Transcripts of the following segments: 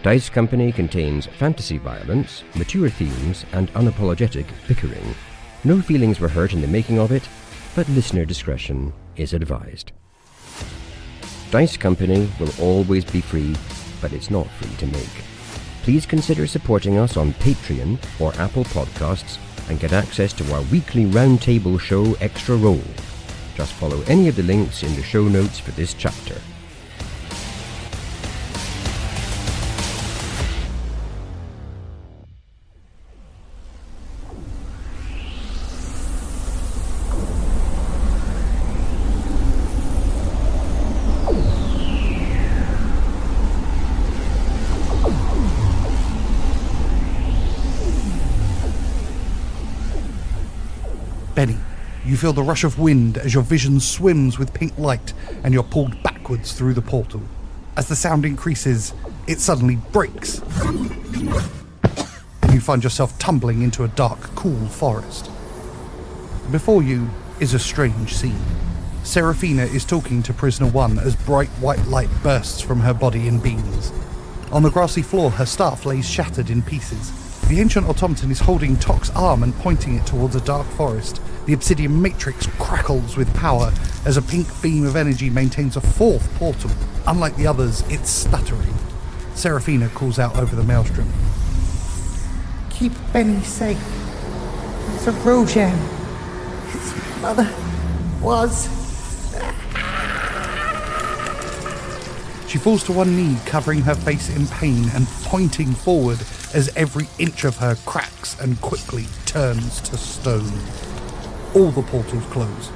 Dice Company contains fantasy violence, mature themes, and unapologetic bickering. No feelings were hurt in the making of it, but listener discretion is advised. Dice Company will always be free, but it's not free to make. Please consider supporting us on Patreon or Apple Podcasts and get access to our weekly roundtable show Extra Roll. Just follow any of the links in the show notes for this chapter. Benny, you feel the rush of wind as your vision swims with pink light and you're pulled backwards through the portal. As the sound increases, it suddenly breaks. And you find yourself tumbling into a dark, cool forest. Before you is a strange scene. Seraphina is talking to Prisoner 1 as bright white light bursts from her body in beams. On the grassy floor, her staff lays shattered in pieces. The ancient automaton is holding Tock's arm and pointing it towards a dark forest. The obsidian matrix crackles with power as a pink beam of energy maintains a fourth portal. Unlike the others, it's stuttering. Seraphina calls out over the maelstrom. Keep Benny safe. It's a Rojan. His mother was... She falls to one knee, covering her face in pain and pointing forward as every inch of her cracks and quickly turns to stone. All the portals close.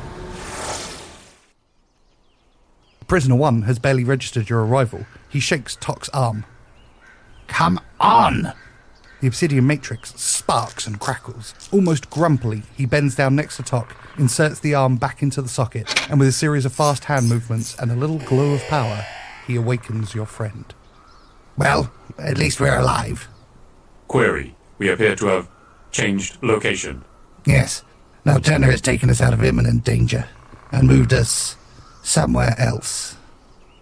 Prisoner 1 has barely registered your arrival. He shakes Tock's arm. Come on! The obsidian matrix sparks and crackles. Almost grumpily, he bends down next to Tock, inserts the arm back into the socket, and with a series of fast hand movements and a little glow of power, he awakens your friend. Well, at least we're alive. Query. We appear to have changed location. Yes. Now Turner has taken us out of imminent danger and moved us somewhere else.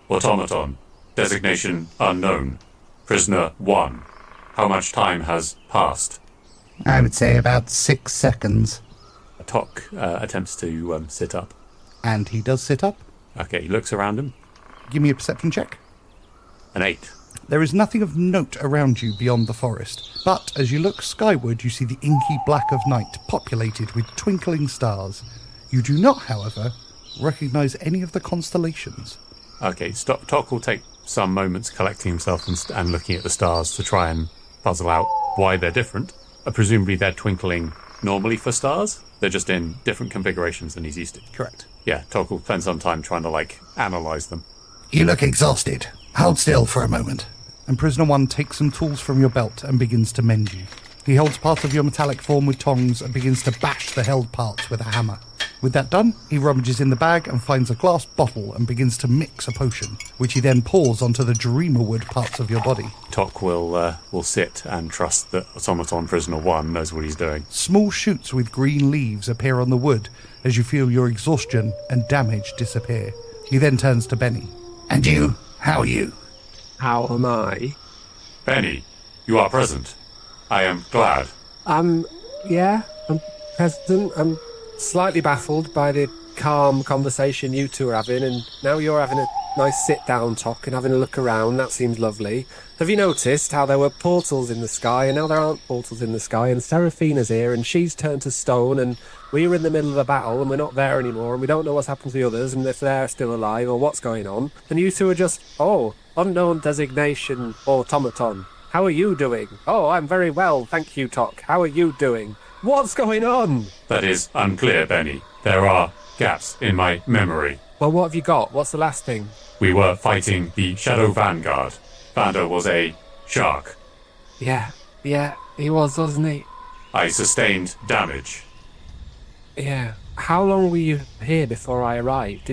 Automaton. Designation unknown. Prisoner 1. How much time has passed? I would say about 6 seconds. Tock attempts to sit up. And he does sit up. Okay, he looks around him. Give me a perception check. An 8. There is nothing of note around you beyond the forest, but as you look skyward you see the inky black of night populated with twinkling stars. You do not, however, recognise any of the constellations. Okay, Tock will take some moments collecting himself and looking at the stars to try and puzzle out why they're different. Presumably they're twinkling normally for stars. They're just in different configurations than he's used to. Correct. Yeah, Tock will spend some time trying to, analyse them. You look exhausted. Hold still for a moment. And Prisoner 1 takes some tools from your belt and begins to mend you. He holds part of your metallic form with tongs and begins to bash the held parts with a hammer. With that done, he rummages in the bag and finds a glass bottle and begins to mix a potion, which he then pours onto the dreamerwood parts of your body. Tock will sit and trust that Automaton Prisoner 1 knows what he's doing. Small shoots with green leaves appear on the wood as you feel your exhaustion and damage disappear. He then turns to Benny. And you? How are you? How am I? Benny, you are present. I am glad. Yeah, I'm present. I'm slightly baffled by the calm conversation you two are having, and now you're having a nice sit-down talk and having a look around. That seems lovely. Have you noticed how there were portals in the sky, and now there aren't portals in the sky, and Seraphina's here, and she's turned to stone, and we're in the middle of a battle, and we're not there anymore, and we don't know what's happened to the others, and if they're still alive, or what's going on. And you two are just, unknown designation automaton. How are you doing? Oh, I'm very well, thank you, Tock. How are you doing? What's going on? That is unclear, Benny. There are gaps in my memory. Well, what have you got? What's the last thing? We were fighting the Shadow Vanguard. Vander was a shark. Yeah, he was, wasn't he? I sustained damage. Yeah. How long were you here before I arrived?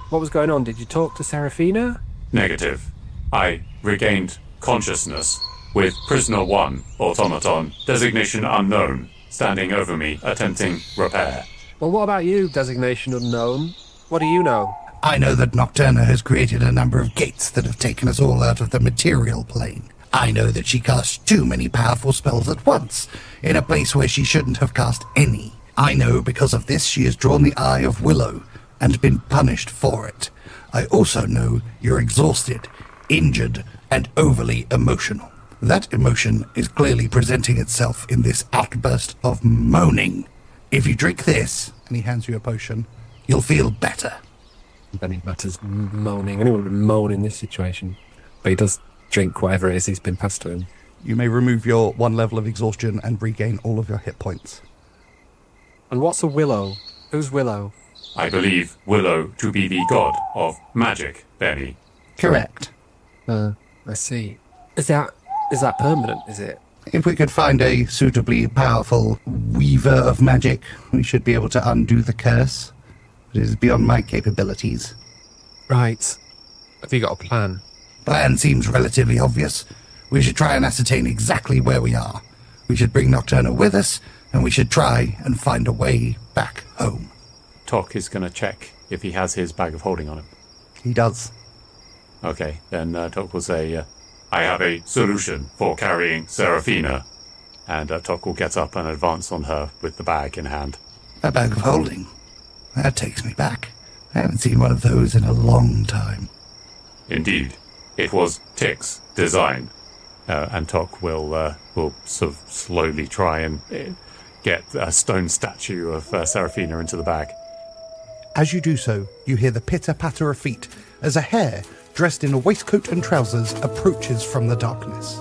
What was going on? Did you talk to Seraphina? Negative. I regained consciousness with Prisoner 1, Automaton, designation unknown, standing over me, attempting repair. Well, what about you, designation unknown? What do you know? I know that Nocturna has created a number of gates that have taken us all out of the material plane. I know that she casts too many powerful spells at once, in a place where she shouldn't have cast any. I know because of this she has drawn the eye of Willow, and been punished for it. I also know you're exhausted, injured, and overly emotional. That emotion is clearly presenting itself in this outburst of moaning. If you drink this, And he hands you a potion. you'll feel better. Benny mutters, moaning. Anyone would moan in this situation. But he does drink whatever it is he's been passed to him. You may remove your 1 level of exhaustion and regain all of your hit points. And what's a willow? Who's Willow? I believe Willow to be the god of magic, Benny. Correct. I see. Is that permanent, is it? If we could find a suitably powerful weaver of magic, we should be able to undo the curse. It is beyond my capabilities. Right. Have you got a plan? Plan seems relatively obvious. We should try and ascertain exactly where we are. We should bring Nocturna with us, and we should try and find a way back home. Tock is going to check if he has his bag of holding on him. He does. Okay, then Tock will say, I have a solution for carrying Seraphina. And Tock will get up and advance on her with the bag in hand. A bag of holding. That takes me back. I haven't seen one of those in a long time. Indeed, it was Tick's design. And Tock will sort of slowly try and get a stone statue of Seraphina into the bag. As you do so, you hear the pitter-patter of feet as a hare, dressed in a waistcoat and trousers, approaches from the darkness.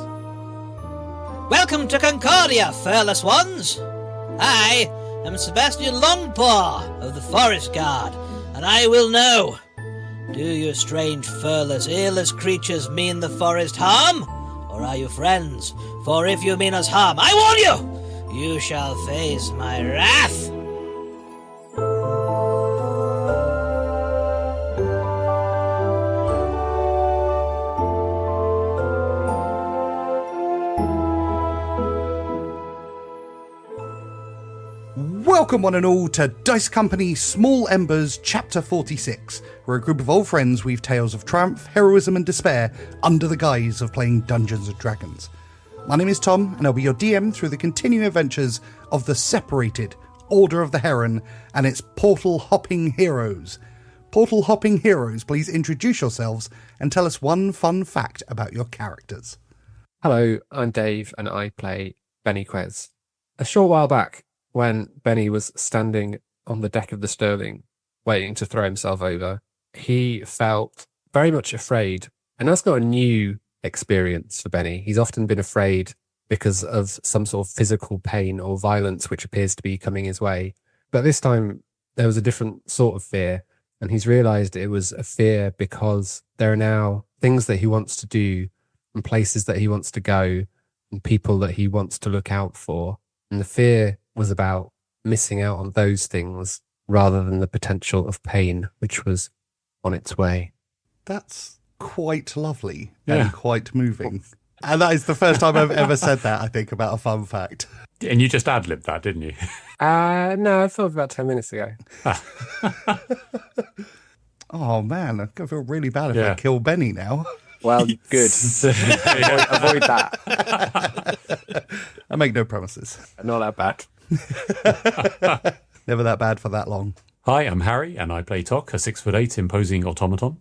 Welcome to Concordia, furless ones! I am Sebastian Longpaw of the Forest Guard, and I will know. Do your strange, furless, earless creatures mean the forest harm? Or are you friends? For if you mean us harm, I warn you, you shall face my wrath! Welcome one and all to Dice Company Small Embers Chapter 46, where a group of old friends weave tales of triumph, heroism and despair under the guise of playing Dungeons & Dragons. My name is Tom, and I'll be your DM through the continuing adventures of the separated Order of the Heron and its portal-hopping heroes. Portal-hopping heroes, please introduce yourselves and tell us one fun fact about your characters. Hello, I'm Dave, and I play Benny Quez. A short while back, when Benny was standing on the deck of the Sterling, waiting to throw himself over, he felt very much afraid. And that's not a new experience for Benny. He's often been afraid because of some sort of physical pain or violence which appears to be coming his way. But this time, there was a different sort of fear. And he's realized it was a fear because there are now things that he wants to do and places that he wants to go and people that he wants to look out for. And the fear was about missing out on those things rather than the potential of pain, which was on its way. That's quite lovely and quite moving. And that is the first time I've ever said that, I think, about a fun fact. And you just ad-libbed that, didn't you? No, I thought about 10 minutes ago. Oh, man, I'm going to feel really bad if I kill Benny now. Well, good. avoid that. I make no promises. Not that bad. Never that bad for that long. Hi, I'm Harry, and I play Tock, a 6'8" imposing automaton.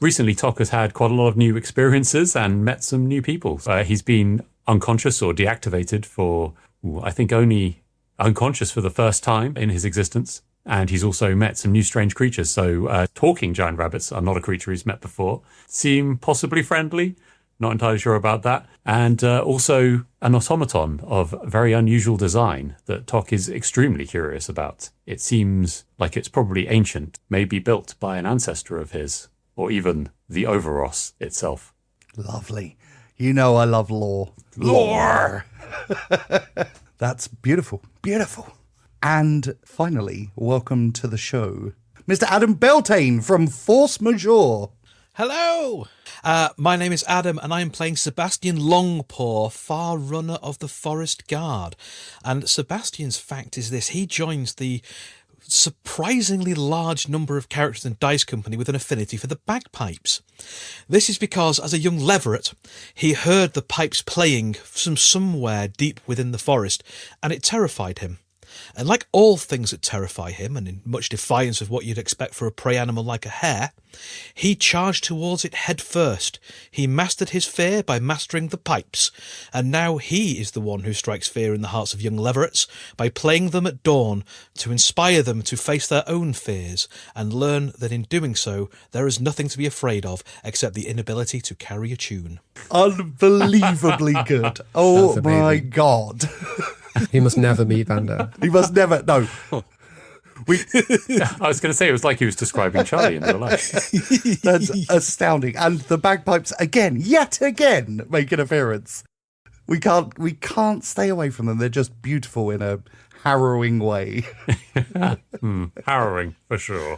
Recently, Tock has had quite a lot of new experiences and met some new people. He's been unconscious or deactivated for, I think, only unconscious for the first time in his existence. And he's also met some new strange creatures. So talking giant rabbits are not a creature he's met before. Seem possibly friendly. Not entirely sure about that. And also an automaton of very unusual design that Tock is extremely curious about. It seems like it's probably ancient, maybe built by an ancestor of his, or even the Overos itself. Lovely. You know I love lore. Lore! That's beautiful. Beautiful. And finally, welcome to the show, Mr. Adam Beltaine from Force Majeure. Hello! My name is Adam, and I am playing Sebastian Longpaw, Far Runner of the Forest Guard. And Sebastian's fact is this: he joins the surprisingly large number of characters in Dice Company with an affinity for the bagpipes. This is because, as a young leveret, he heard the pipes playing from somewhere deep within the forest, and it terrified him. And like all things that terrify him, and in much defiance of what you'd expect for a prey animal like a hare, he charged towards it head first. He mastered his fear by mastering the pipes, and now he is the one who strikes fear in the hearts of young leverets by playing them at dawn to inspire them to face their own fears and learn that in doing so there is nothing to be afraid of except the inability to carry a tune. Unbelievably good. Oh That's my amazing. God. He must never meet Vanda. He must never, no. I was going to say, it was like he was describing Charlie in real life. That's astounding. And the bagpipes, yet again, make an appearance. We can't stay away from them. They're just beautiful in a harrowing way. Harrowing, for sure.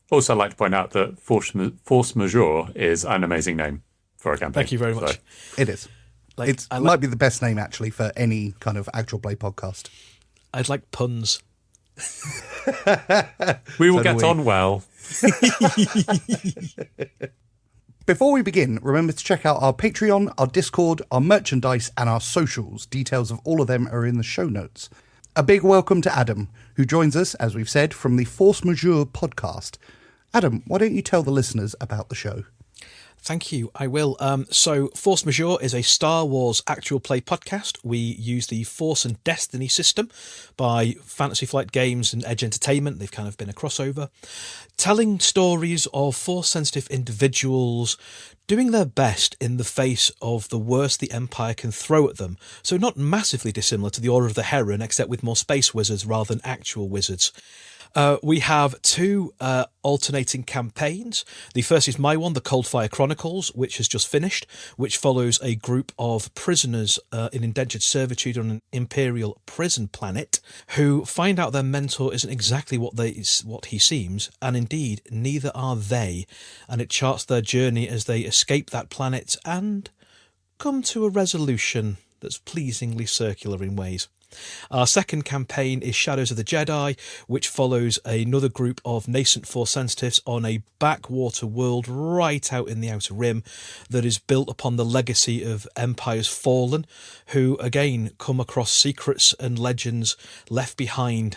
Also, I'd like to point out that Force Majeure is an amazing name for a campaign. Thank you very much. It is. It might be the best name, actually, for any kind of actual play podcast. I'd like puns. We will get on well. Before we begin, remember to check out our Patreon, our Discord, our merchandise, and our socials. Details of all of them are in the show notes. A big welcome to Adam, who joins us, as we've said, from the Force Majeure podcast. Adam, why don't you tell the listeners about the show? Thank you. I will. So Force Majeure is a Star Wars actual play podcast. We use the Force and Destiny system by Fantasy Flight Games and Edge Entertainment. They've kind of been a crossover. Telling stories of Force-sensitive individuals doing their best in the face of the worst the Empire can throw at them. So not massively dissimilar to the Order of the Heron, except with more space wizards rather than actual wizards. We have two alternating campaigns. The first is my one, the Coldfire Chronicles, which has just finished, which follows a group of prisoners in indentured servitude on an Imperial prison planet who find out their mentor isn't exactly what he seems, and indeed neither are they, and it charts their journey as they escape that planet and come to a resolution that's pleasingly circular in ways. Our second campaign is Shadows of the Jedi, which follows another group of nascent Force sensitives on a backwater world right out in the Outer Rim that is built upon the legacy of Empires Fallen, who again come across secrets and legends left behind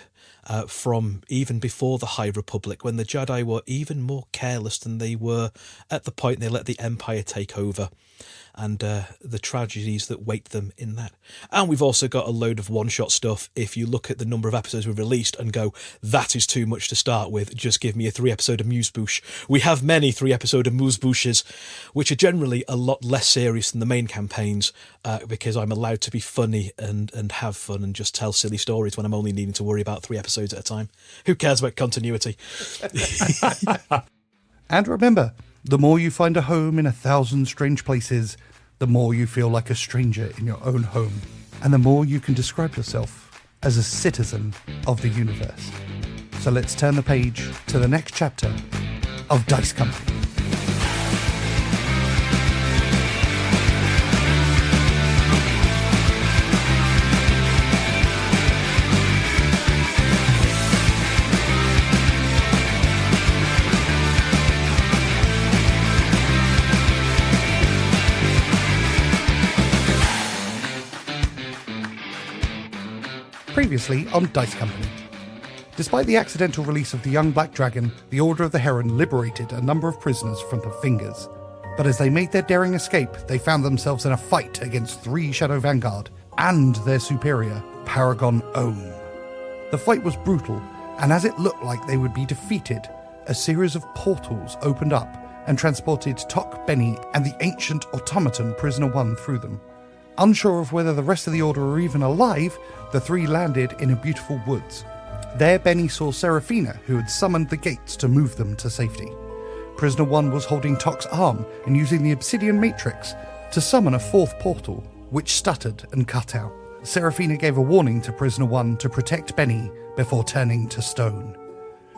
from even before the High Republic, when the Jedi were even more careless than they were at the point they let the Empire take over, and the tragedies that wait them in that. And we've also got a load of one-shot stuff. If you look at the number of episodes we've released and go, that is too much to start with, just give me a 3-episode amuse-bouche. We have many 3-episode amuse-bouches, which are generally a lot less serious than the main campaigns, because I'm allowed to be funny and have fun and just tell silly stories when I'm only needing to worry about 3 episodes at a time. Who cares about continuity? And remember, the more you find a home in 1,000 strange places, the more you feel like a stranger in your own home, and the more you can describe yourself as a citizen of the universe. So let's turn the page to the next chapter of Dice Company. Previously on Dice Company. Despite the accidental release of the young black dragon, the Order of the Heron liberated a number of prisoners from the Fingers. But as they made their daring escape, they found themselves in a fight against 3 Shadow Vanguard and their superior, Paragon Ohm. The fight was brutal, and as it looked like they would be defeated, a series of portals opened up and transported Tock, Bennie, and the ancient automaton Prisoner 1 through them. Unsure of whether the rest of the Order were even alive, the 3 landed in a beautiful woods. There Bennie saw Seraphina, who had summoned the gates to move them to safety. Prisoner 1 was holding Tock's arm and using the obsidian matrix to summon a 4th portal, which stuttered and cut out. Seraphina gave a warning to Prisoner 1 to protect Bennie before turning to stone.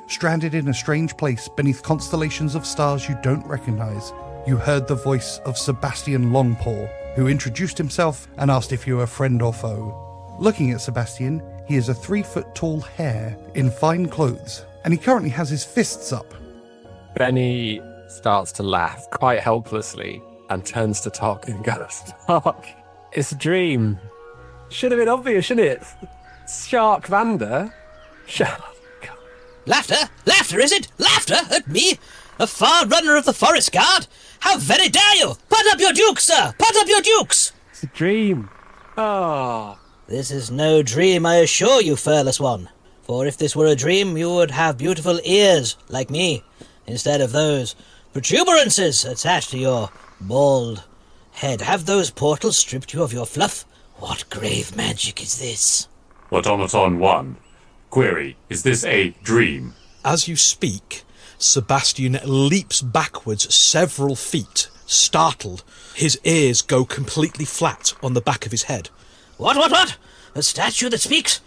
Stranded in a strange place beneath constellations of stars you don't recognize, you heard the voice of Sebastian Longpaw, who introduced himself and asked if you were friend or foe. Looking at Sebastian, He is a 3-foot-tall hare in fine clothes, and he currently has his fists up. Benny starts to laugh quite helplessly and turns to Tock and goes, Tock, it's a dream. Should have been obvious, shouldn't it? Shark Vander? Shark. Laughter? Laughter, is it? Laughter at me? A far runner of the Forest Guard? How very dare you! Put up your dukes, sir! Put up your dukes! It's a dream. Oh. This is no dream, I assure you, furless one. For if this were a dream, you would have beautiful ears, like me, instead of those protuberances attached to your bald head. Have those portals stripped you of your fluff? What grave magic is this? Automaton 1. Query, is this a dream? As you speak, Sebastian leaps backwards several feet, startled. His ears go completely flat on the back of his head. What? A statue that speaks?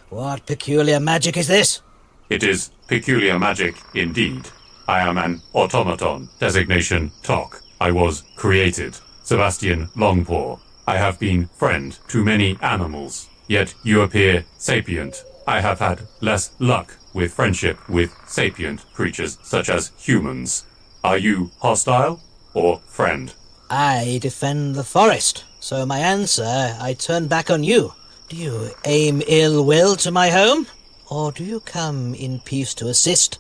What peculiar magic is this? It is peculiar magic indeed. I am an automaton, designation Tock. I was created, Sebastian Longpaw. I have been friend to many animals, yet you appear sapient. I have had less luck with friendship with sapient creatures such as humans. Are you hostile or friend? I defend the forest, so my answer, I turn back on you. Do you aim ill will to my home? Or do you come in peace to assist,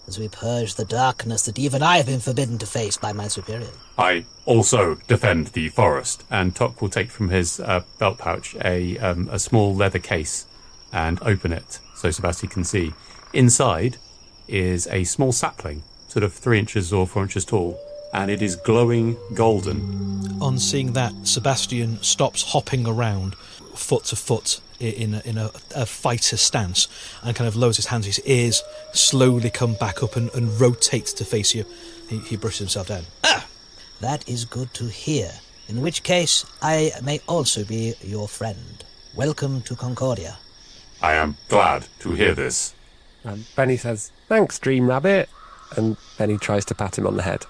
as we purge the darkness that even I have been forbidden to face by my superior? I also defend the forest, and Tock will take from his belt pouch a small leather case and open it so Sebastian can see. Inside is a small sapling, sort of 3 inches or 4 inches tall, and it is glowing golden. On seeing that, Sebastian stops hopping around foot to foot in a fighter stance and kind of lowers his hands. His ears slowly come back up and rotates to face you. He brushes himself down. Ah, that is good to hear. In which case, I may also be your friend. Welcome to Concordia. I am glad to hear this. And Benny says, thanks, Dream Rabbit. And Benny tries to pat him on the head.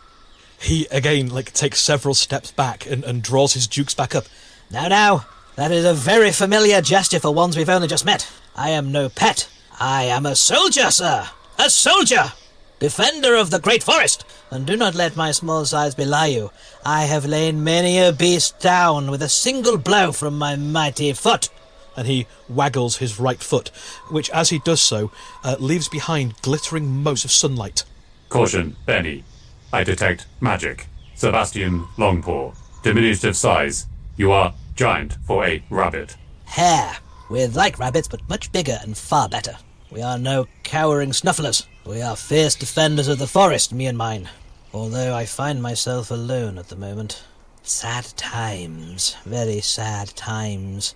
He, again, takes several steps back and draws his dukes back up. Now, that is a very familiar gesture for ones we've only just met. I am no pet. I am a soldier, sir. A soldier! Defender of the great forest. And do not let my small size belie you. I have lain many a beast down with a single blow from my mighty foot. And he waggles his right foot, which, as he does so, leaves behind glittering motes of sunlight. Caution, Benny. I detect magic. Sebastian Longpaw. Diminutive size. You are giant for a rabbit. Hare. We're like rabbits, but much bigger and far better. We are no cowering snufflers. We are fierce defenders of the forest, me and mine. Although I find myself alone at the moment. Sad times. Very sad times.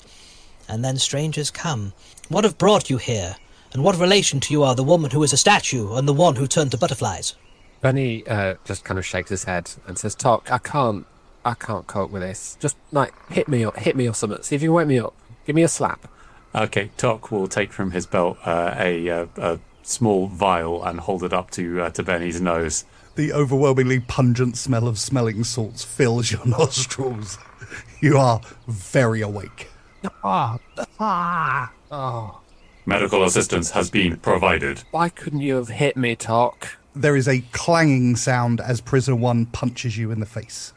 And then strangers come. What have brought you here? And what relation to you are the woman who is a statue and the one who turned to butterflies? Benny just kind of shakes his head and says, Tock, I can't cope with this. Just, hit me or something. See if you can wake me up. Give me a slap. Okay, Tock will take from his belt a small vial and hold it up to Benny's nose. The overwhelmingly pungent smell of smelling salts fills your nostrils. You are very awake. Medical assistance has been provided. Why couldn't you have hit me, Tock? There is a clanging sound as Prisoner 1 punches you in the face.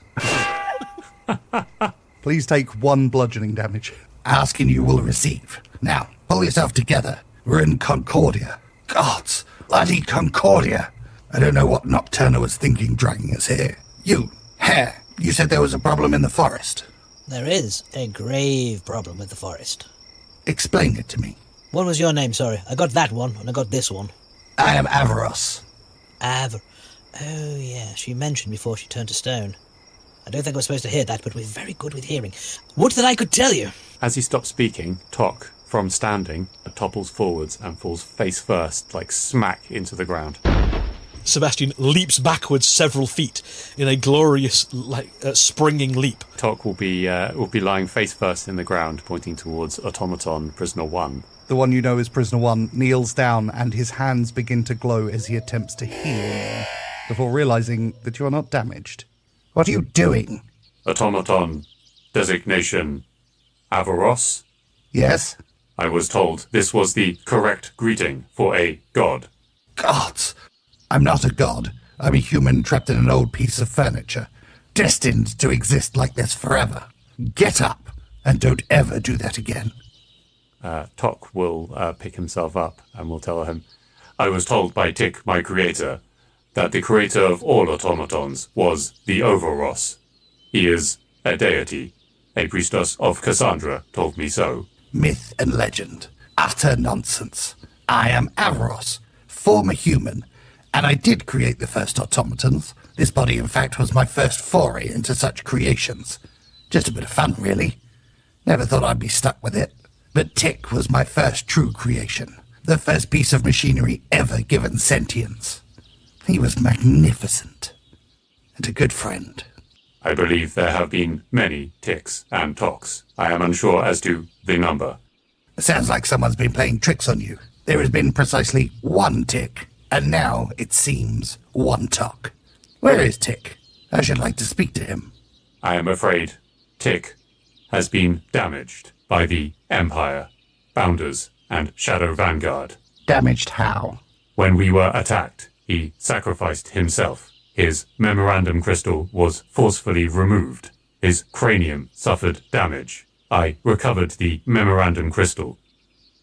Please take 1 bludgeoning damage. Asking you will receive. Now, pull yourself together. We're in Concordia. Gods, bloody Concordia. I don't know what Nocturna was thinking dragging us here. You, Hare, you said there was a problem in the forest. There is a grave problem with the forest. Explain it to me. What was your name, sorry? I got that one, and I got this one. I am Avaros. Oh, yeah, she mentioned before she turned to stone. I don't think I was supposed to hear that, but we're very good with hearing. Would that I could tell you! As he stops speaking, Tock, from standing, topples forwards and falls face first, smack into the ground. Sebastian leaps backwards several feet in a glorious, springing leap. Tock will be lying face first in the ground, pointing towards Automaton Prisoner 1. The one you know as Prisoner 1 kneels down and his hands begin to glow as he attempts to heal you, before realizing that you are not damaged. What are you doing? Automaton. Designation. Avaros. Yes? I was told this was the correct greeting for a god. Gods! I'm not a god. I'm a human trapped in an old piece of furniture, destined to exist like this forever. Get up, and don't ever do that again. Tock will pick himself up and will tell him, I was told by Tick, my creator, that the creator of all automatons was the Overross. He is a deity. A priestess of Cassandra told me so. Myth and legend. Utter nonsense. I am Averos, former human, and I did create the first automatons. This body, in fact, was my first foray into such creations. Just a bit of fun, really. Never thought I'd be stuck with it. But Tick was my first true creation. The first piece of machinery ever given sentience. He was magnificent. And a good friend. I believe there have been many Ticks and Tocks. I am unsure as to the number. Sounds like someone's been playing tricks on you. There has been precisely one Tick, and now, it seems, one Tock. Where is Tick? I should like to speak to him. I am afraid Tick has been damaged by the Empire, Bounders, and Shadow Vanguard. Damaged how? When we were attacked, he sacrificed himself. His memorandum crystal was forcefully removed. His cranium suffered damage. I recovered the memorandum crystal.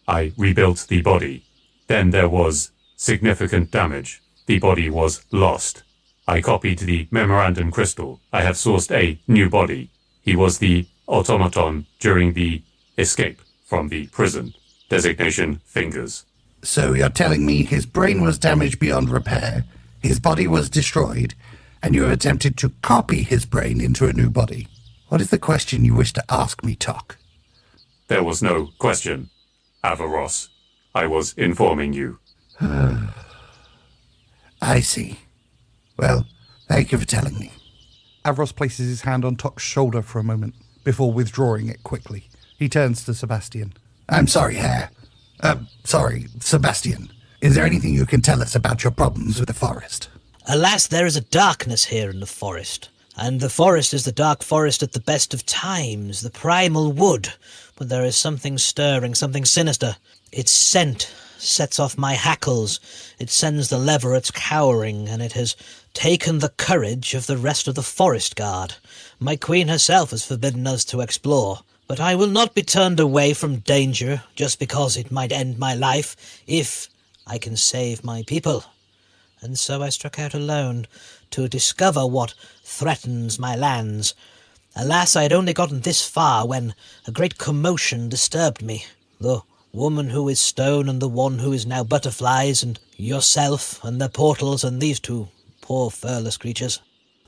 I rebuilt the body. Then there was significant damage. The body was lost. I copied the memorandum crystal. I have sourced a new body. He was the automaton during the escape from the prison. Designation Fingers. So you're telling me his brain was damaged beyond repair, his body was destroyed, and you have attempted to copy his brain into a new body. What is the question you wish to ask me, Tock? There was no question, Averos. I was informing you. I see. Well, thank you for telling me. Averos places his hand on Tock's shoulder for a moment, before withdrawing it quickly. He turns to Sebastian. I'm sorry, Sebastian. Is there anything you can tell us about your problems with the forest? Alas, there is a darkness here in the forest. And the forest is the dark forest at the best of times, the primal wood. But there is something stirring, something sinister. Its scent sets off my hackles. It sends the leverets cowering, and it has taken the courage of the rest of the forest guard. My queen herself has forbidden us to explore. But I will not be turned away from danger just because it might end my life, if I can save my people. And so I struck out alone to discover what threatens my lands. Alas, I had only gotten this far when a great commotion disturbed me. The woman who is stone and the one who is now butterflies, and yourself and the portals and these two poor furless creatures.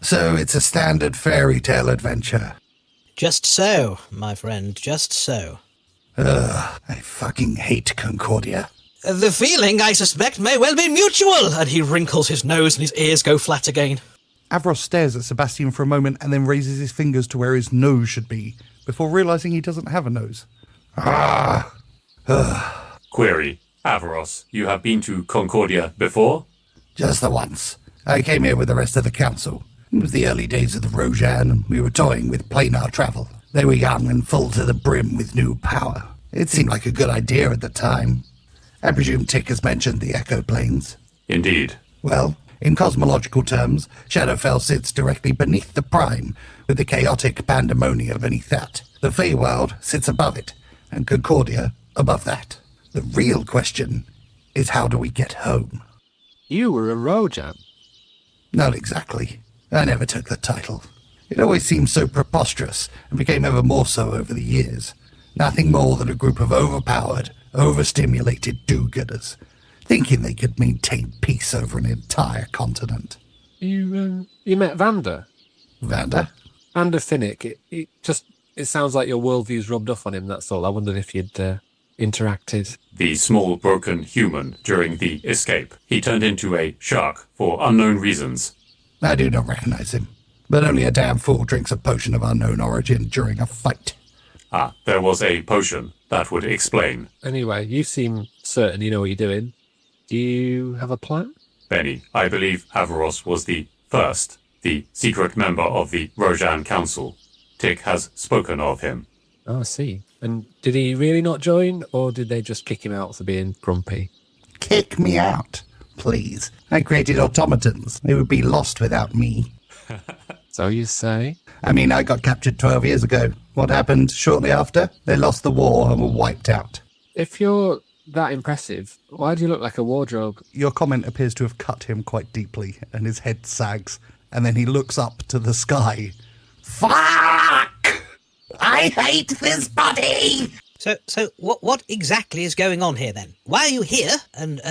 So it's a standard fairy tale adventure. Just so, my friend, just so. I fucking hate Concordia. The feeling, I suspect, may well be mutual, and he wrinkles his nose and his ears go flat again. Averos stares at Sebastian for a moment and then raises his fingers to where his nose should be, before realizing he doesn't have a nose. Query, Averos, you have been to Concordia before? Just the once. I came here with the rest of the council. It was the early days of the Rojan, and we were toying with planar travel. They were young and full to the brim with new power. It seemed like a good idea at the time. I presume Tick has mentioned the Echo Planes. Indeed. Well, in cosmological terms, Shadowfell sits directly beneath the Prime, with the chaotic pandemonia beneath that. The Feywild sits above it, and Concordia above that. The real question is, how do we get home? You were a Rojan. Not exactly. I never took the title. It always seemed so preposterous, and became ever more so over the years. Nothing more than a group of overpowered, overstimulated do-gooders, thinking they could maintain peace over an entire continent. You met Vander? Vander? Vander Finnick. It sounds like your worldview's rubbed off on him, that's all. I wondered if you'd interacted. The small broken human during the escape. He turned into a shark for unknown reasons. I do not recognize him, but only a damn fool drinks a potion of unknown origin during a fight. Ah, there was a potion. That would explain. Anyway, you seem certain you know what you're doing. Do you have a plan? Benny, I believe Averos was the first, the secret member of the Rojan Council. Tick has spoken of him. Oh, I see. And did he really not join, or did they just kick him out for being grumpy? Kick me out, please. I created automatons. They would be lost without me. So you say? I mean, I got captured 12 years ago. What happened shortly after? They lost the war and were wiped out. If you're that impressive, why do you look like a wardrobe? Your comment appears to have cut him quite deeply, and his head sags, and then he looks up to the sky. Fuck! I hate this body! So what exactly is going on here then? Why are you here? And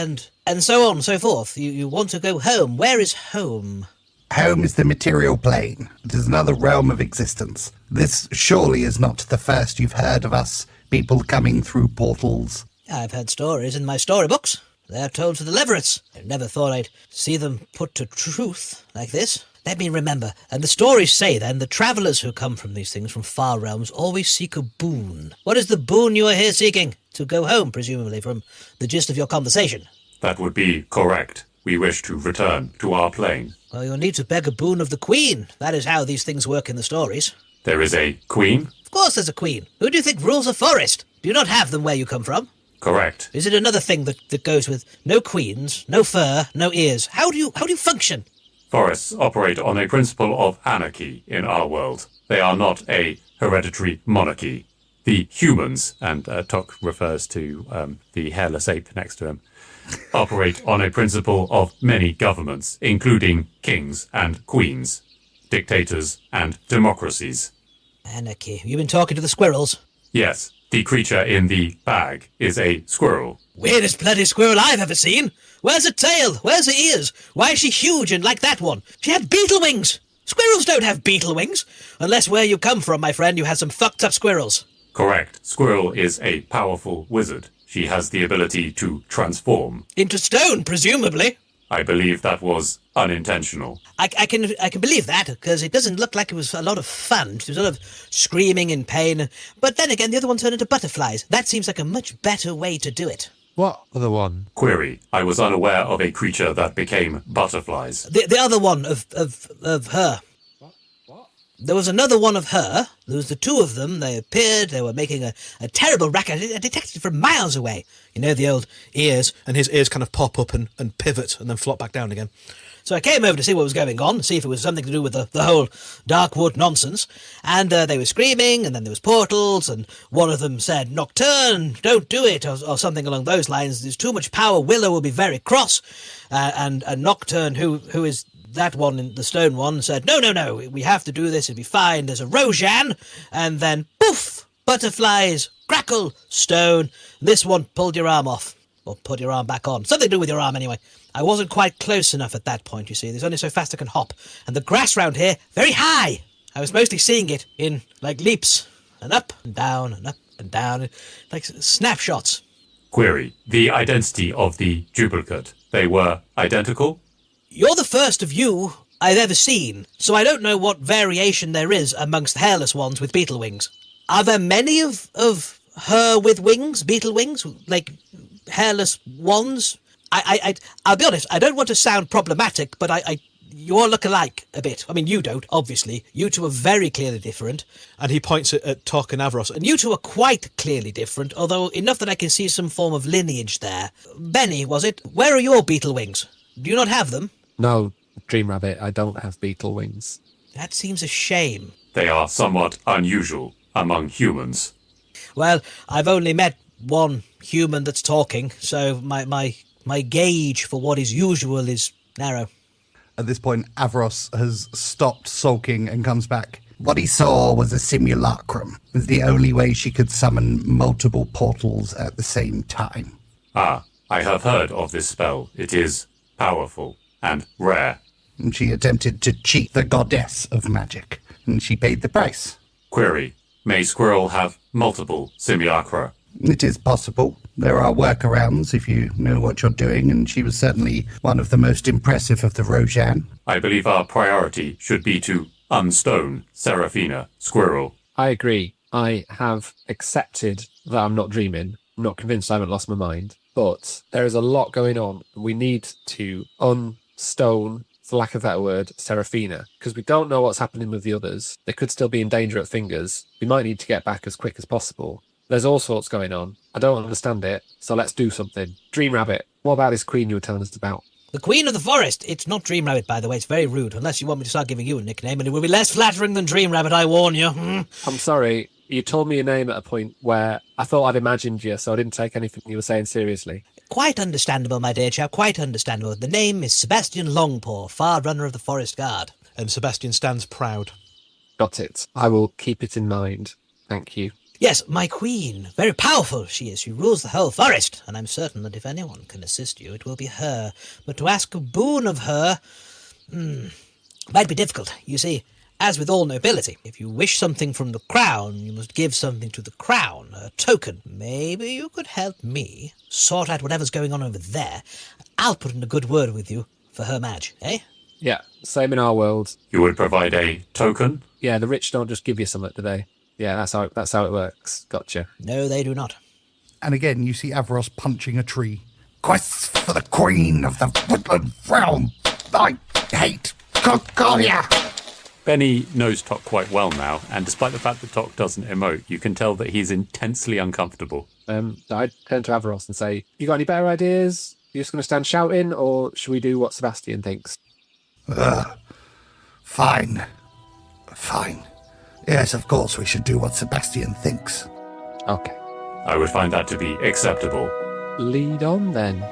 so on and so forth. You want to go home. Where is home? Home is the material plane. It is another realm of existence. This surely is not the first you've heard of us, people coming through portals. I've heard stories in my storybooks. They're told to the Leverets. I never thought I'd see them put to truth like this. Let me remember. And the stories say, then, the travellers who come from these things, from far realms, always seek a boon. What is the boon you are here seeking? To go home, presumably, from the gist of your conversation. That would be correct. We wish to return to our plane. Well, you'll need to beg a boon of the Queen. That is how these things work in the stories. There is a queen? Of course there's a queen. Who do you think rules a forest? Do you not have them where you come from? Correct. Is it another thing that goes with no queens, no fur, no ears? How do you function? Forests operate on a principle of anarchy in our world. They are not a hereditary monarchy. The humans, and Tock refers to the hairless ape next to him, operate on a principle of many governments, including kings and queens, dictators and democracies. Anarchy. You've been talking to the squirrels? Yes, the creature in the bag is a squirrel. Weirdest bloody squirrel I've ever seen. Where's her tail? Where's her ears? Why is she huge and like that one? She had beetle wings. Squirrels don't have beetle wings. Unless where you come from, my friend, you had some fucked up squirrels. Correct. Squirrel is a powerful wizard. She has the ability to transform. Into stone, presumably. I believe that was unintentional. I can believe that, because it doesn't look like it was a lot of fun. She was sort of screaming in pain. But then again, the other one turned into butterflies. That seems like a much better way to do it. What other one? Query. I was unaware of a creature that became butterflies. The other one of her. What? There was another one of her. There was the two of them. They appeared. They were making a terrible racket. I detected it from miles away. You know, the old ears, and his ears kind of pop up and pivot and then flop back down again. So I came over to see what was going on, see if it was something to do with the whole Darkwood nonsense. And they were screaming, and then there was portals, and one of them said, "Nocturne, don't do it," or something along those lines. There's too much power. Willow will be very cross. And Nocturne, who is that one, in the stone one, said, No, we have to do this. It'll be fine. There's a Rojan. And then, poof, butterflies, crackle, stone. This one pulled your arm off. Or put your arm back on. Something to do with your arm, anyway. I wasn't quite close enough at that point, you see. There's only so fast I can hop. And the grass round here, very high. I was mostly seeing it in, like, leaps. And up and down and up and down. Like snapshots. Query. The identity of the duplicate. They were identical? You're the first of you I've ever seen, so I don't know what variation there is amongst hairless ones with beetle wings. Are there many of her with wings, beetle wings, like hairless ones? I'll be honest, I don't want to sound problematic, but you all look alike a bit. I mean, you don't, obviously. You two are very clearly different. And he points at Tock and Avros. And you two are quite clearly different, although enough that I can see some form of lineage there. Benny, was it? Where are your beetle wings? Do you not have them? No, Dream Rabbit, I don't have beetle wings. That seems a shame. They are somewhat unusual among humans. Well, I've only met one human that's talking, so my gauge for what is usual is narrow. At this point, Avros has stopped sulking and comes back. What he saw was a simulacrum. It was the only way she could summon multiple portals at the same time. Ah, I have heard of this spell. It is powerful and rare. And she attempted to cheat the goddess of magic, and she paid the price. Query. May Squirrel have multiple simulacra? It is possible. There are workarounds if you know what you're doing, and she was certainly one of the most impressive of the Rojan. I believe our priority should be to unstone Seraphina Squirrel. I agree. I have accepted that I'm not dreaming. I'm not convinced I haven't lost my mind. But there is a lot going on. We need to unstone, for lack of a better word, Seraphina, because we don't know what's happening with the others. They could still be in danger at Fingers. We might need to get back as quick as possible. There's all sorts going on. I don't understand it, so let's do something. Dream Rabbit, what about this queen you were telling us about? The Queen of the Forest. It's not Dream Rabbit, by the way. It's very rude, unless you want me to start giving you a nickname, and it will be less flattering than Dream Rabbit, I warn you. I'm sorry, you told me your name at a point where I thought I'd imagined you, so I didn't take anything you were saying seriously. Quite understandable, my dear chap, quite understandable. The name is Sebastian Longpaw, Far Runner of the Forest Guard. And Sebastian stands proud. Got it. I will keep it in mind. Thank you. Yes, my queen. Very powerful she is. She rules the whole forest, and I'm certain that if anyone can assist you, it will be her. But to ask a boon of her might be difficult. You see, as with all nobility, if you wish something from the crown, you must give something to the crown, a token. Maybe you could help me sort out whatever's going on over there. I'll put in a good word with you for her Madge, eh? Yeah, same in our world. You would provide a token? Yeah, the rich don't just give you something, do they? Yeah, that's how it works. Gotcha. No, they do not. And again, you see Averos punching a tree. Quest for the Queen of the Woodland Realm. I hate Concordia. Benny knows Tock quite well now, and despite the fact that Tock doesn't emote, you can tell that he's intensely uncomfortable. I turn to Averos and say, you got any better ideas? You just going to stand shouting, or should we do what Sebastian thinks? Fine. Yes, of course we should do what Sebastian thinks. Okay. I would find that to be acceptable. Lead on, then.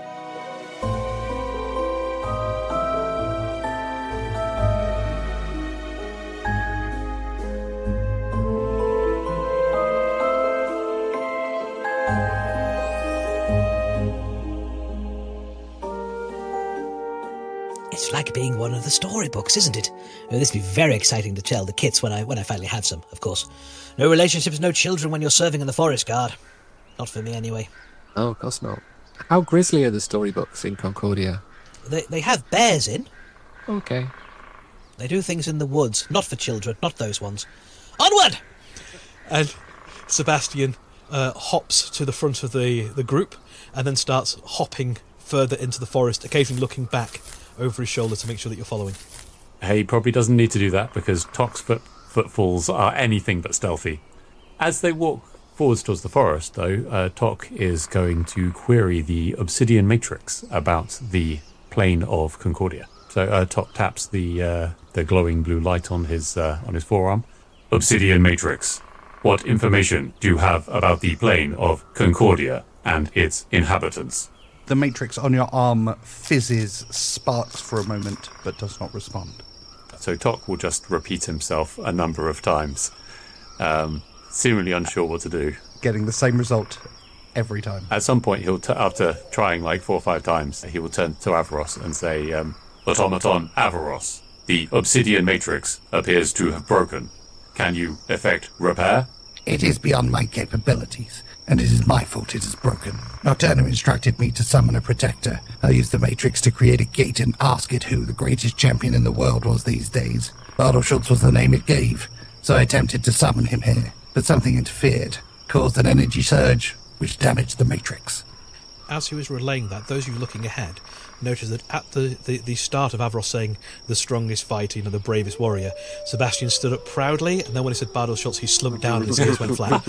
It's like being one of the storybooks, isn't it? Oh, this will be very exciting to tell the kids when I finally have some, of course. No relationships, no children when you're serving in the Forest Guard. Not for me, anyway. Oh, of course not. How grisly are the storybooks in Concordia? They have bears in. Okay. They do things in the woods, not for children, not those ones. Onward! And Sebastian hops to the front of the group and then starts hopping further into the forest, occasionally looking back over his shoulder to make sure that you're following. He probably doesn't need to do that because Tock's footfalls are anything but stealthy. As they walk forwards towards the forest, though, Tock is going to query the obsidian matrix about the plane of Concordia. So Tock taps the glowing blue light on his forearm. Obsidian matrix. What information do you have about the plane of Concordia and its inhabitants? The matrix on your arm fizzes, sparks for a moment, but does not respond. So Tock will just repeat himself a number of times, seemingly unsure what to do. Getting the same result every time. At some point, after trying like 4 or 5 times, he will turn to Averos and say, Automaton Averos, the obsidian matrix appears to have broken. Can you effect repair? It is beyond my capabilities, and it is my fault it is broken. Nocturno instructed me to summon a protector. I used the Matrix to create a gate and ask it who the greatest champion in the world was these days. Bartelschutz was the name it gave, so I attempted to summon him here, but something interfered, caused an energy surge, which damaged the Matrix. As he was relaying that, those of you looking ahead noticed that at the start of Averos saying the strongest fighter, the bravest warrior, Sebastian stood up proudly, and then when he said Bartelschutz, he slumped down and his face went flat.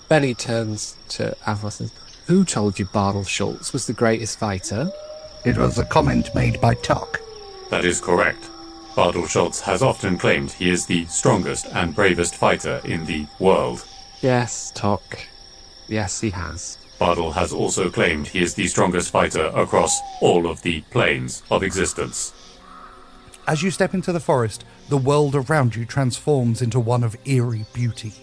Benny turns to Averos and says, who told you Bartelschutz was the greatest fighter? It was a comment made by Tock. That is correct. Bartelschutz has often claimed he is the strongest and bravest fighter in the world. Yes, Tock. Yes, he has. Bartel has also claimed he is the strongest fighter across all of the planes of existence. As you step into the forest, the world around you transforms into one of eerie beauty.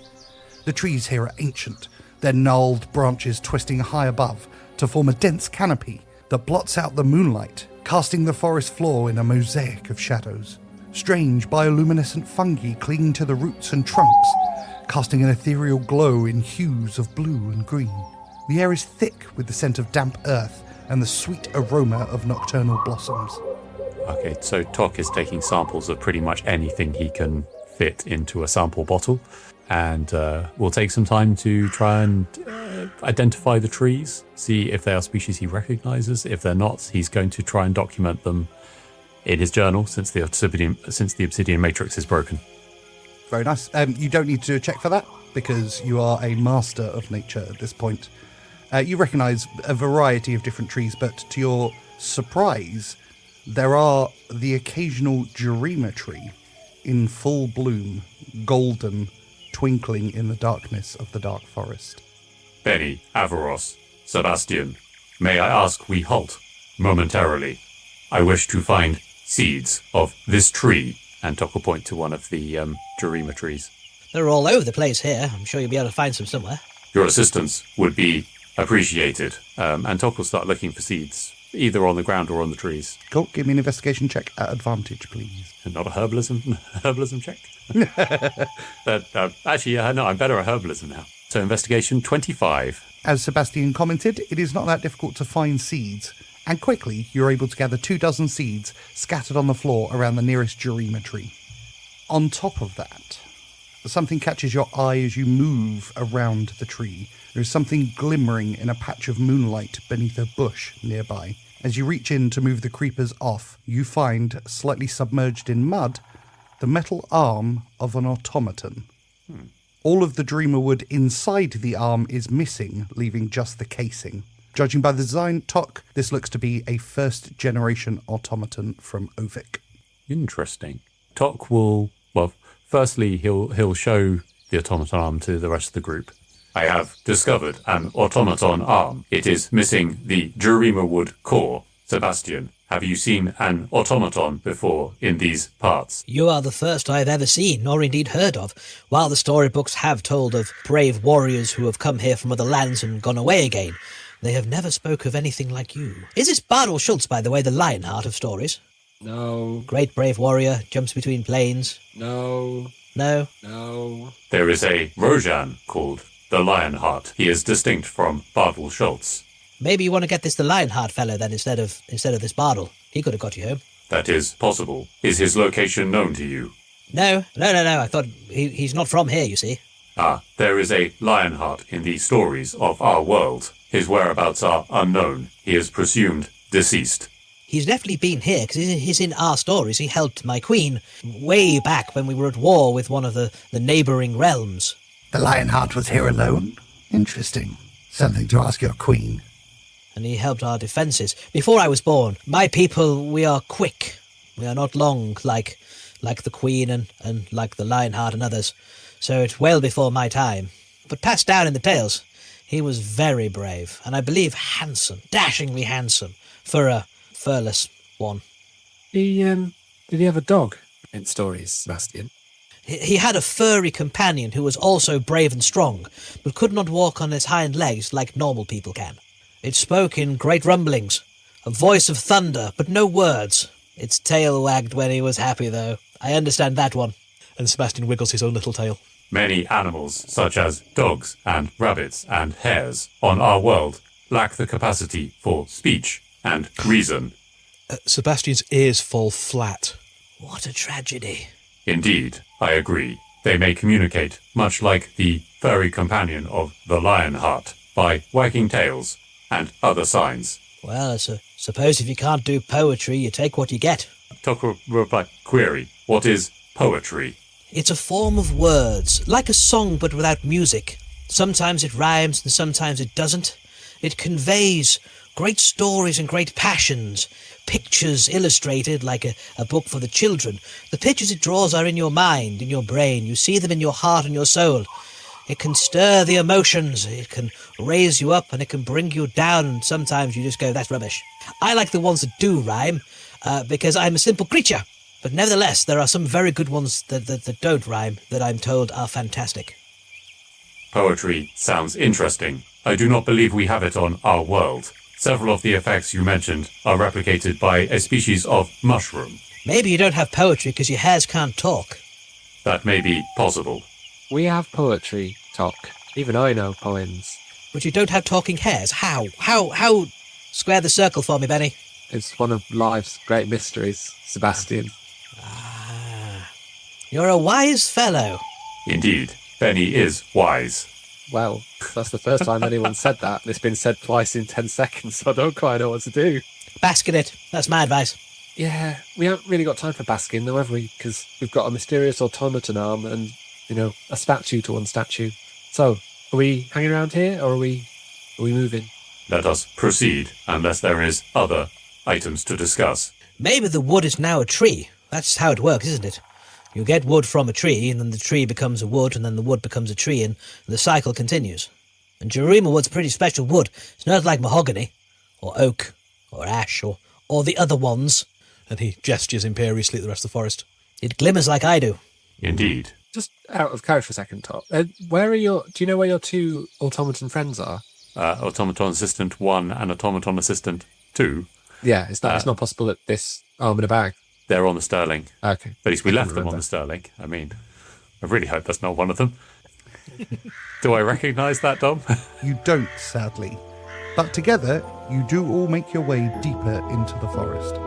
The trees here are ancient, their gnarled branches twisting high above to form a dense canopy that blots out the moonlight, casting the forest floor in a mosaic of shadows. Strange bioluminescent fungi cling to the roots and trunks, casting an ethereal glow in hues of blue and green. The air is thick with the scent of damp earth and the sweet aroma of nocturnal blossoms. Okay, so Tock is taking samples of pretty much anything he can fit into a sample bottle, and we'll take some time to try and identify the trees, see if they are species he recognizes. If they're not, he's going to try and document them in his journal since the obsidian matrix is broken. Very nice. You don't need to do a check for that. because you are a master of nature at this point. You recognise a variety of different trees, but to your surprise, there are the occasional Jurima tree in full bloom, golden, twinkling in the darkness of the dark forest. Benny, Avaros, Sebastian, may I ask we halt momentarily? I wish to find seeds of this tree. And Tock will point to one of the Jurima trees. They're all over the place here. I'm sure you'll be able to find some somewhere. Your assistance would be appreciated. And Tock will start looking for seeds, either on the ground or on the trees. Cool, give me an investigation check at advantage, please. Not a herbalism check? Actually, no, I'm better at herbalism now. So investigation 25. As Sebastian commented, it is not that difficult to find seeds, and quickly you're able to gather 24 seeds scattered on the floor around the nearest Jurima tree. On top of that, something catches your eye as you move around the tree. There is something glimmering in a patch of moonlight beneath a bush nearby. As you reach in to move the creepers off, you find, slightly submerged in mud, the metal arm of an automaton. All of the Dreamer wood inside the arm is missing, leaving just the casing. Judging by the design, Tock, this looks to be a first-generation automaton from Ovik. Interesting. Tock will, well, firstly, he'll show the automaton arm to the rest of the group. I have discovered an automaton arm. It is missing the Jurima wood core. Sebastian, have you seen an automaton before in these parts? You are the first I have ever seen, or indeed heard of. While the storybooks have told of brave warriors who have come here from other lands and gone away again, they have never spoke of anything like you. Is this Bartle Schultz, by the way, the Lionheart of stories? No. Great brave warrior, jumps between planes. No. No? No. There is a Rojan called the Lionheart. He is distinct from Bartle Schultz. Maybe you want to get this the Lionheart fellow then instead of this Bartle. He could have got you home. That is possible. Is his location known to you? No. I thought he's not from here, you see. Ah, there is a Lionheart in the stories of our world. His whereabouts are unknown. He is presumed deceased. He's definitely been here, because he's in our stories. He helped my queen way back when we were at war with one of the neighbouring realms. The Lionheart was here alone? Interesting. Something to ask your queen. And he helped our defences. Before I was born, my people, we are quick. We are not long, like the queen and like the Lionheart and others. So it's well before my time. But passed down in the tales, he was very brave, and I believe handsome, dashingly handsome, for a furless one. Did he have a dog in stories, Sebastian? He had a furry companion who was also brave and strong, but could not walk on its hind legs like normal people can. It spoke in great rumblings, a voice of thunder, but no words. Its tail wagged when he was happy, though. I understand that one. And Sebastian wiggles his own little tail. Many animals, such as dogs and rabbits and hares, on our world lack the capacity for speech and reason. Sebastian's ears fall flat. What a tragedy. Indeed, I agree. They may communicate, much like the furry companion of the Lionheart, by wagging tails and other signs. Well, suppose if you can't do poetry, you take what you get. Tock will reply, query, what is poetry? It's a form of words, like a song but without music. Sometimes it rhymes and sometimes it doesn't. It conveys great stories and great passions, pictures illustrated like a book for the children. The pictures it draws are in your mind, in your brain. You see them in your heart and your soul. It can stir the emotions, it can raise you up, and it can bring you down, and sometimes you just go, that's rubbish. I like the ones that do rhyme, because I'm a simple creature. But nevertheless, there are some very good ones that don't rhyme, that I'm told are fantastic. Poetry sounds interesting. I do not believe we have it on our world. Several of the effects you mentioned are replicated by a species of mushroom. Maybe you don't have poetry because your hairs can't talk. That may be possible. We have poetry, Tock. Even I know poems. But you don't have talking hairs. How? Square the circle for me, Benny. It's one of life's great mysteries, Sebastian. You're a wise fellow. Indeed, Benny is wise. Well, that's the first time anyone said that, and it's been said twice in 10 seconds, so I don't quite know what to do. Bask in it. That's my advice. Yeah, we haven't really got time for basking, though, have we? Because we've got a mysterious automaton arm and, a statue to unstatue. So, are we hanging around here, or are we moving? Let us proceed, unless there is other items to discuss. Maybe the wood is now a tree. That's how it works, isn't it? You get wood from a tree, and then the tree becomes a wood, and then the wood becomes a tree, and the cycle continues. And Jarima wood's pretty special wood. It's not like mahogany, or oak, or ash, or the other ones. And he gestures imperiously at the rest of the forest. It glimmers like I do. Indeed. Just out of character for a second, Todd. Do you know where your two automaton friends are? Automaton Assistant 1 and Automaton Assistant 2. Yeah, it's not possible that this arm in a bag. They're on the Sterling. Okay. But at least we left them on the Sterling. I mean, I really hope that's not one of them. Do I recognise that, Dom? You don't, sadly. But together, you do all make your way deeper into the forest.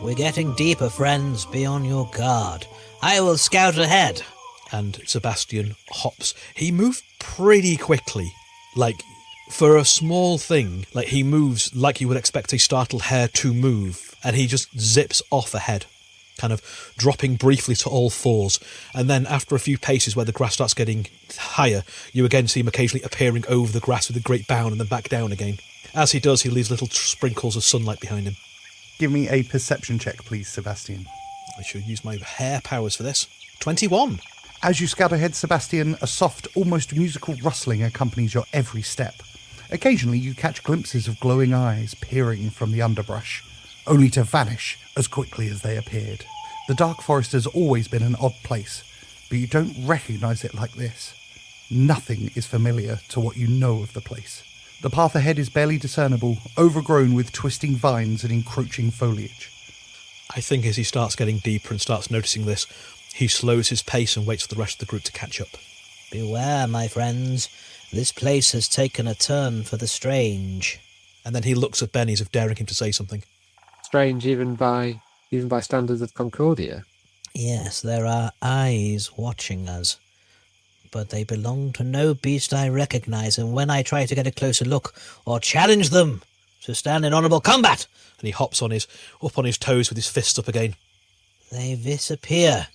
We're getting deeper, friends. Be on your guard. I will scout ahead. And Sebastian hops. He moved pretty quickly. Like, for a small thing, like he moves like you would expect a startled hare to move. And he just zips off ahead, kind of dropping briefly to all fours. And then after a few paces where the grass starts getting higher, you again see him occasionally appearing over the grass with a great bound and then back down again. As he does, he leaves little sprinkles of sunlight behind him. Give me a perception check, please, Sebastian. I should use my hair powers for this. 21. As you scout ahead, Sebastian, a soft, almost musical rustling accompanies your every step. Occasionally, you catch glimpses of glowing eyes peering from the underbrush, only to vanish as quickly as they appeared. The dark forest has always been an odd place, but you don't recognise it like this. Nothing is familiar to what you know of the place. The path ahead is barely discernible, overgrown with twisting vines and encroaching foliage. I think as he starts getting deeper and starts noticing this, he slows his pace and waits for the rest of the group to catch up. Beware, my friends. This place has taken a turn for the strange. And then he looks at Benny as if daring him to say something. Strange even by standards of Concordia. Yes, there are eyes watching us. But they belong to no beast I recognise, and when I try to get a closer look or challenge them to stand in honourable combat, And he hops up on his toes with his fists up again. they disappear,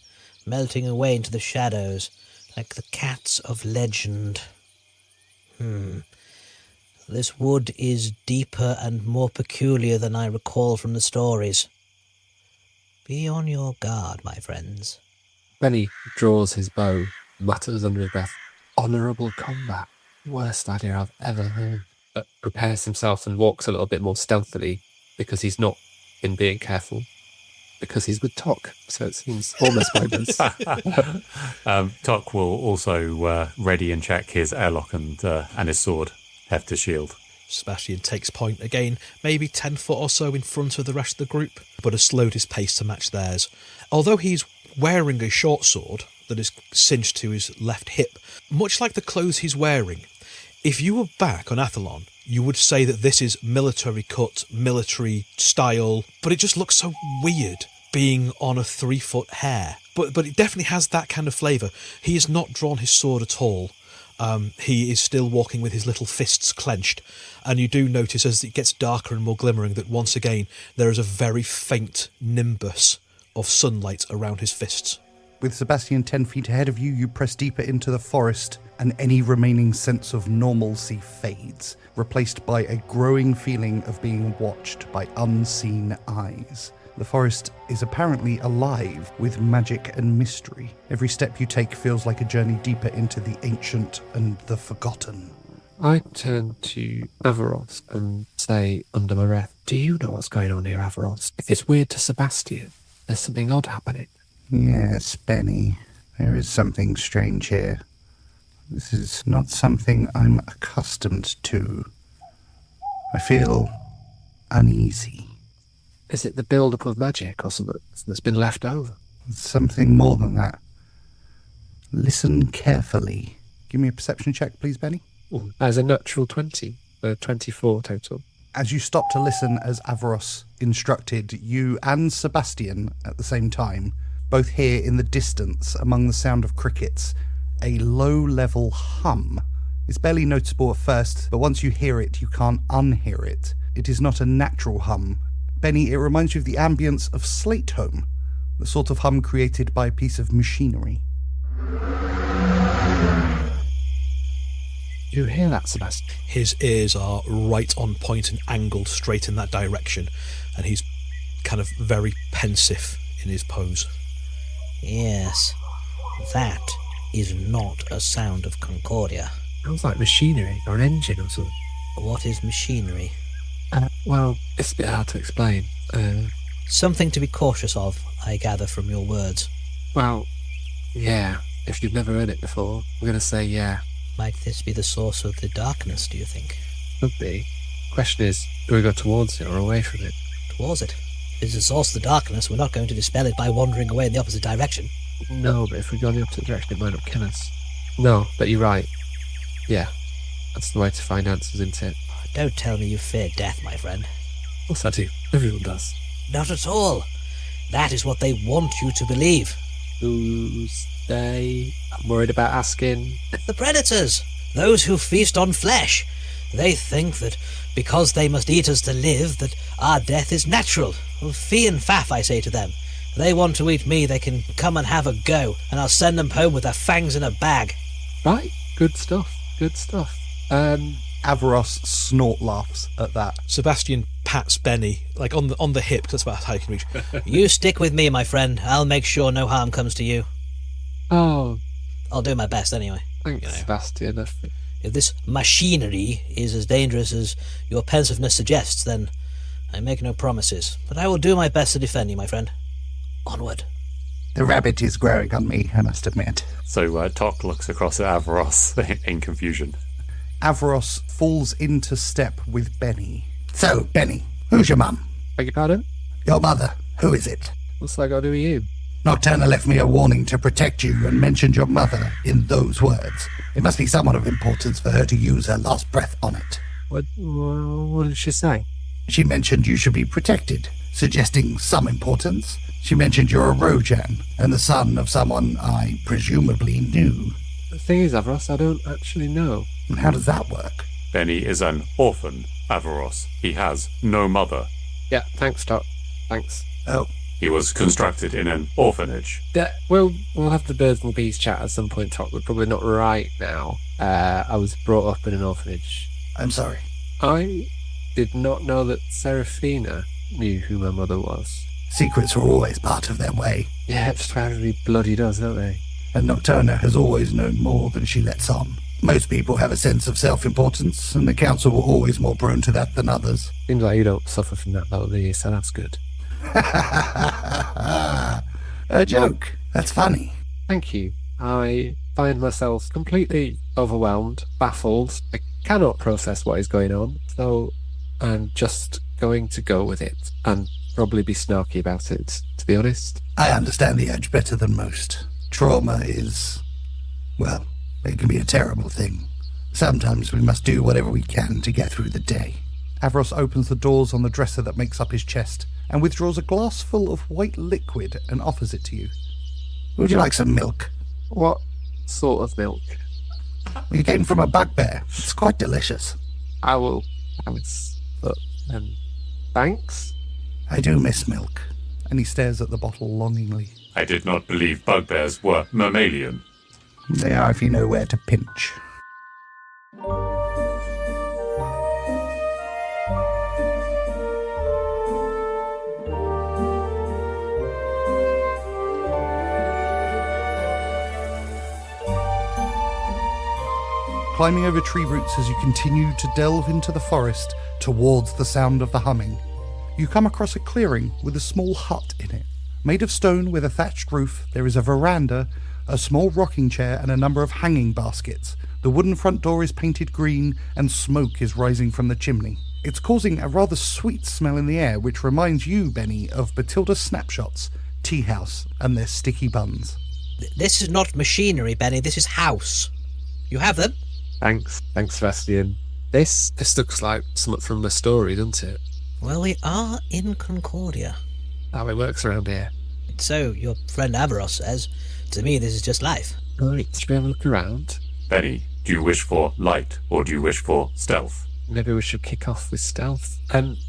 melting away into the shadows, like the cats of legend. This wood is deeper and more peculiar than I recall from the stories. Be on your guard, my friends. Benny draws his bow, mutters under his breath, "Honourable combat. Worst idea I've ever heard." But prepares himself and walks a little bit more stealthily because he's not been being careful. Because he's with Tock, so it seems almost pointless. Tock will also ready and check his airlock and his sword, heft his shield. Sebastian takes point again, maybe 10 foot or so in front of the rest of the group, but has slowed his pace to match theirs. Although he's wearing a short sword that is cinched to his left hip, much like the clothes he's wearing, if you were back on Athlon, you would say that this is military cut, military style, but it just looks so weird being on a 3-foot hare. But it definitely has that kind of flavour. He has not drawn his sword at all. He is still walking with his little fists clenched, and you do notice as it gets darker and more glimmering that once again there is a very faint nimbus of sunlight around his fists. With Sebastian 10 feet ahead of you, you press deeper into the forest, and any remaining sense of normalcy fades, replaced by a growing feeling of being watched by unseen eyes. The forest is apparently alive with magic and mystery. Every step you take feels like a journey deeper into the ancient and the forgotten. I turn to Averos and say under my breath, "Do you know what's going on here, Averos? If it's weird to Sebastian, there's something odd happening." Yes, Benny, there is something strange here. This is not something I'm accustomed to. I feel uneasy. Is it the build-up of magic or something that's been left over? Something more than that. Listen carefully. Give me a perception check, please, Benny. Ooh, as a natural 20, 24 total. As you stop to listen as Averos instructed, you and Sebastian at the same time both hear in the distance, among the sound of crickets, a low-level hum. It's barely noticeable at first, but once you hear it, you can't unhear it. It is not a natural hum. Benny, it reminds you of the ambience of Slate Home, the sort of hum created by a piece of machinery. Do you hear that, Sebastian? His ears are right on point and angled straight in that direction, and he's kind of very pensive in his pose. Yes, that is not a sound of Concordia. Sounds like machinery or an engine or something. What is machinery? Well, it's a bit hard to explain. Something to be cautious of, I gather from your words. Well, yeah. If you've never heard it before, I'm going to say yeah. Might this be the source of the darkness, do you think? Could be. Question is, do we go towards it or away from it? Towards it. If it's the source of the darkness, we're not going to dispel it by wandering away in the opposite direction. No, but if we go in the opposite direction, it might not kill us. No, but you're right. Yeah, that's the way to find answers, isn't it? Don't tell me you fear death, my friend. Of course I do. Everyone does. Not at all. That is what they want you to believe. Who's they? I'm worried about asking. The predators. Those who feast on flesh. They think that because they must eat us to live, that our death is natural. Well, fee and faff, I say to them. If they want to eat me, they can come and have a go, and I'll send them home with their fangs in a bag. Right, good stuff. Good stuff. Averos snort laughs at that. Sebastian pats Benny, like on the hip, 'cause that's about how you can reach. You stick with me, my friend. I'll make sure no harm comes to you. Oh, I'll do my best anyway. thanks, Sebastian. If this machinery is as dangerous as your pensiveness suggests, then I make no promises. But I will do my best to defend you, my friend. Onward. The rabbit is growing on me, I must admit. So Tock looks across at Averos in confusion. Averos falls into step with Benny. So, Benny, who's your mum? Beg your pardon? Your mother, who is it? What's that got to do with you? Nocturna left me a warning to protect you and mentioned your mother in those words. It must be somewhat of importance for her to use her last breath on it. What did she say? She mentioned you should be protected, suggesting some importance. She mentioned you're a Rojan and the son of someone I presumably knew. The thing is, Averos, I don't actually know. And how does that work? Benny is an orphan, Averos. He has no mother. Yeah, thanks, Doc. Thanks. Oh, He was constructed in an orphanage. We'll have the birds and the bees chat at some point, Doc, but probably not right now. I was brought up in an orphanage. I'm sorry. I did not know that Seraphina knew who my mother was. Secrets are always part of their way, Yeah, it's what everybody bloody does, don't they? and Nocturna has always known more than she lets on. Most people have a sense of self-importance, and the council were always more prone to that than others. Seems like you don't suffer from that, though, do you? So that's good. A joke. That's funny. Thank you. I find myself completely overwhelmed, baffled. I cannot process what is going on, so I'm just going to go with it and probably be snarky about it, to be honest. I understand the urge better than most. Trauma is, well, it can be a terrible thing. Sometimes we must do whatever we can to get through the day. Averos opens the doors on the dresser that makes up his chest and withdraws a glass full of white liquid and offers it to you. Would you like some milk? What sort of milk? We came from a bugbear. It's quite delicious. I will have it, but thanks. I do miss milk. And he stares at the bottle longingly. I did not believe bugbears were mammalian. They are if you know where to pinch. Climbing over tree roots as you continue to delve into the forest towards the sound of the humming, you come across a clearing with a small hut in it. Made of stone with a thatched roof, there is a veranda, a small rocking chair and a number of hanging baskets. The wooden front door is painted green and smoke is rising from the chimney. It's causing a rather sweet smell in the air, which reminds you, Benny, of Batilda Snapshot's tea house and their sticky buns. This is not machinery, Benny. This is house. You have them? Thanks, Sebastian. This looks like something from a story, doesn't it? Well, we are in Concordia. How it works around here. So, your friend Averos says, To me, this is just life. Right, should we have a look around? Benny, do you wish for light or do you wish for stealth? Maybe we should kick off with stealth.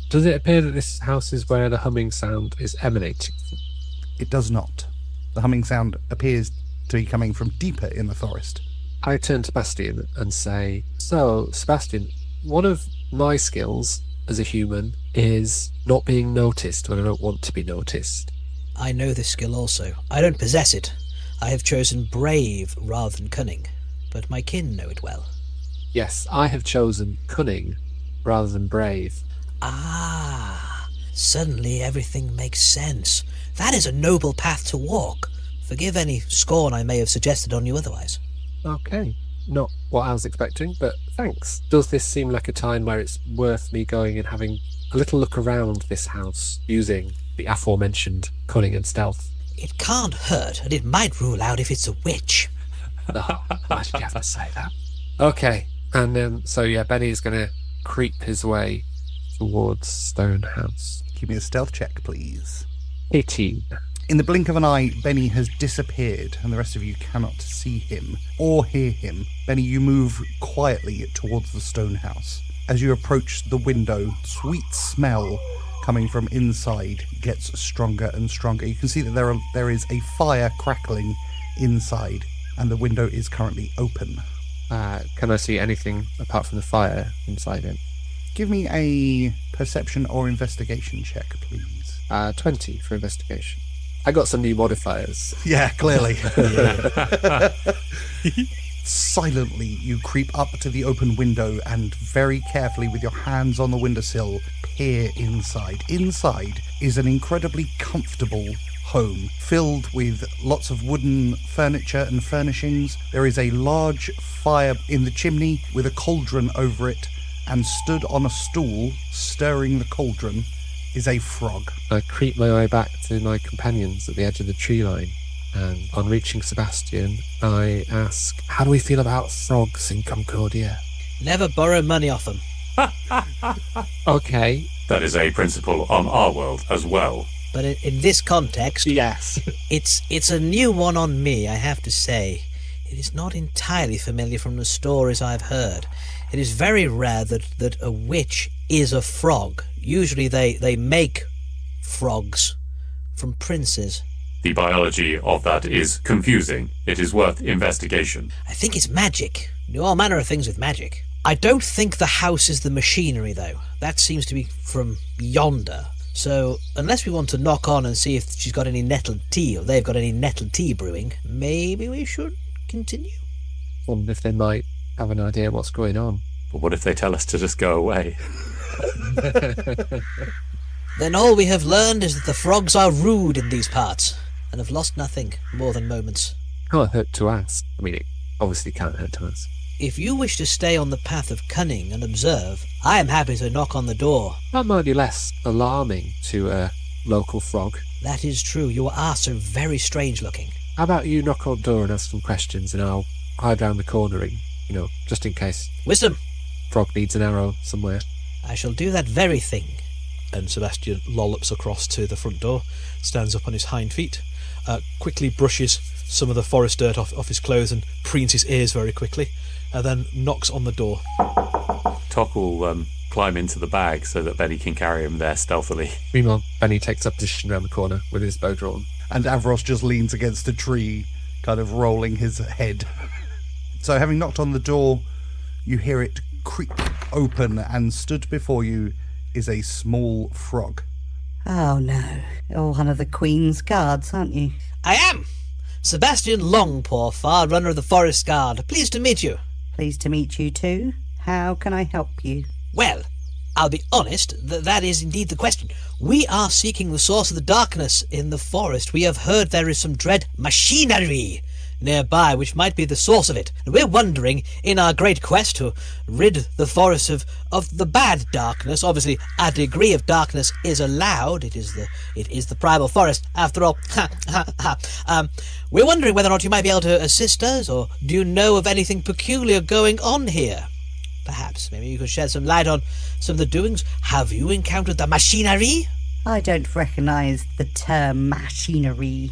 Does it appear that this house is where the humming sound is emanating from? It does not. The humming sound appears to be coming from deeper in the forest. I turn to Sebastian and say, so, Sebastian, one of my skills as a human is not being noticed when I don't want to be noticed. I know this skill also. I don't possess it. I have chosen brave rather than cunning, but my kin know it well. Yes, I have chosen cunning rather than brave. Ah, suddenly everything makes sense. That is a noble path to walk. Forgive any scorn I may have suggested on you otherwise. Okay, not what I was expecting, but thanks. Does this seem like a time where it's worth me going and having a little look around this house using the aforementioned cunning and stealth? It can't hurt, and it might rule out if it's a witch. Oh, why did you have to say that? Okay, and so yeah, Benny's going to creep his way towards Stone House. Give me a stealth check, please. 18. In the blink of an eye, Benny has disappeared, and the rest of you cannot see him or hear him. Benny, you move quietly towards the stone house. As you approach the window, sweet smell coming from inside gets stronger and stronger. You can see that there is a fire crackling inside, and the window is currently open. Can I see anything apart from the fire inside it? Give me a perception or investigation check, please. 20 for investigation. I got some new modifiers. Yeah, clearly. Silently, you creep up to the open window and very carefully, with your hands on the windowsill, peer inside. Inside is an incredibly comfortable home filled with lots of wooden furniture and furnishings. There is a large fire in the chimney with a cauldron over it, and stood on a stool, stirring the cauldron, is a frog. I creep my way back to my companions at the edge of the tree line, and on reaching Sebastian, I ask, how do we feel about frogs in Concordia? Never borrow money off them. Okay. That is a principle on our world as well. But in this context, yes, it's a new one on me, I have to say. It is not entirely familiar from the stories I've heard. It is very rare that a witch is a frog. Usually they make frogs from princes. The biology of that is confusing. It is worth investigation. I think it's magic. Do all manner of things with magic. I don't think the house is the machinery, though. That seems to be from yonder. So, unless we want to knock on and see if she's got any nettled tea, or they've got any nettled tea brewing, maybe we should continue. Wonder if they might have an idea what's going on. But what if they tell us to just go away? Then all we have learned is that the frogs are rude in these parts, and have lost nothing more than moments. Can't hurt to ask. I mean, it obviously can't hurt to ask. If you wish to stay on the path of cunning and observe, I am happy to knock on the door. That might be less alarming to a local frog. That is true. You are so very strange looking. How about you knock on the door and ask some questions, and I'll hide round the cornering, just in case. Wisdom! Frog needs an arrow somewhere. I shall do that very thing. And Sebastian lollops across to the front door, stands up on his hind feet, quickly brushes some of the forest dirt off his clothes and preens his ears very quickly, and then knocks on the door. Tock will climb into the bag so that Benny can carry him there stealthily. Meanwhile, Benny takes up position around the corner with his bow drawn. And Avros just leans against a tree, kind of rolling his head. So having knocked on the door, you hear it creak open, and stood before you is a small frog. Oh no, you're one of the Queen's guards, aren't you? I am! Sebastian Longpaw, Far Runner of the Forest Guard. Pleased to meet you. Pleased to meet you too. How can I help you? Well, I'll be honest, that is indeed the question. We are seeking the source of the darkness in the forest. We have heard there is some dread machinery nearby which might be the source of it. And we're wondering, in our great quest to rid the forest of the bad darkness, obviously a degree of darkness is allowed. It is the primal forest, after all. We're wondering whether or not you might be able to assist us, or do you know of anything peculiar going on here? Perhaps, maybe you could shed some light on some of the doings. Have you encountered the machinery? I don't recognise the term machinery.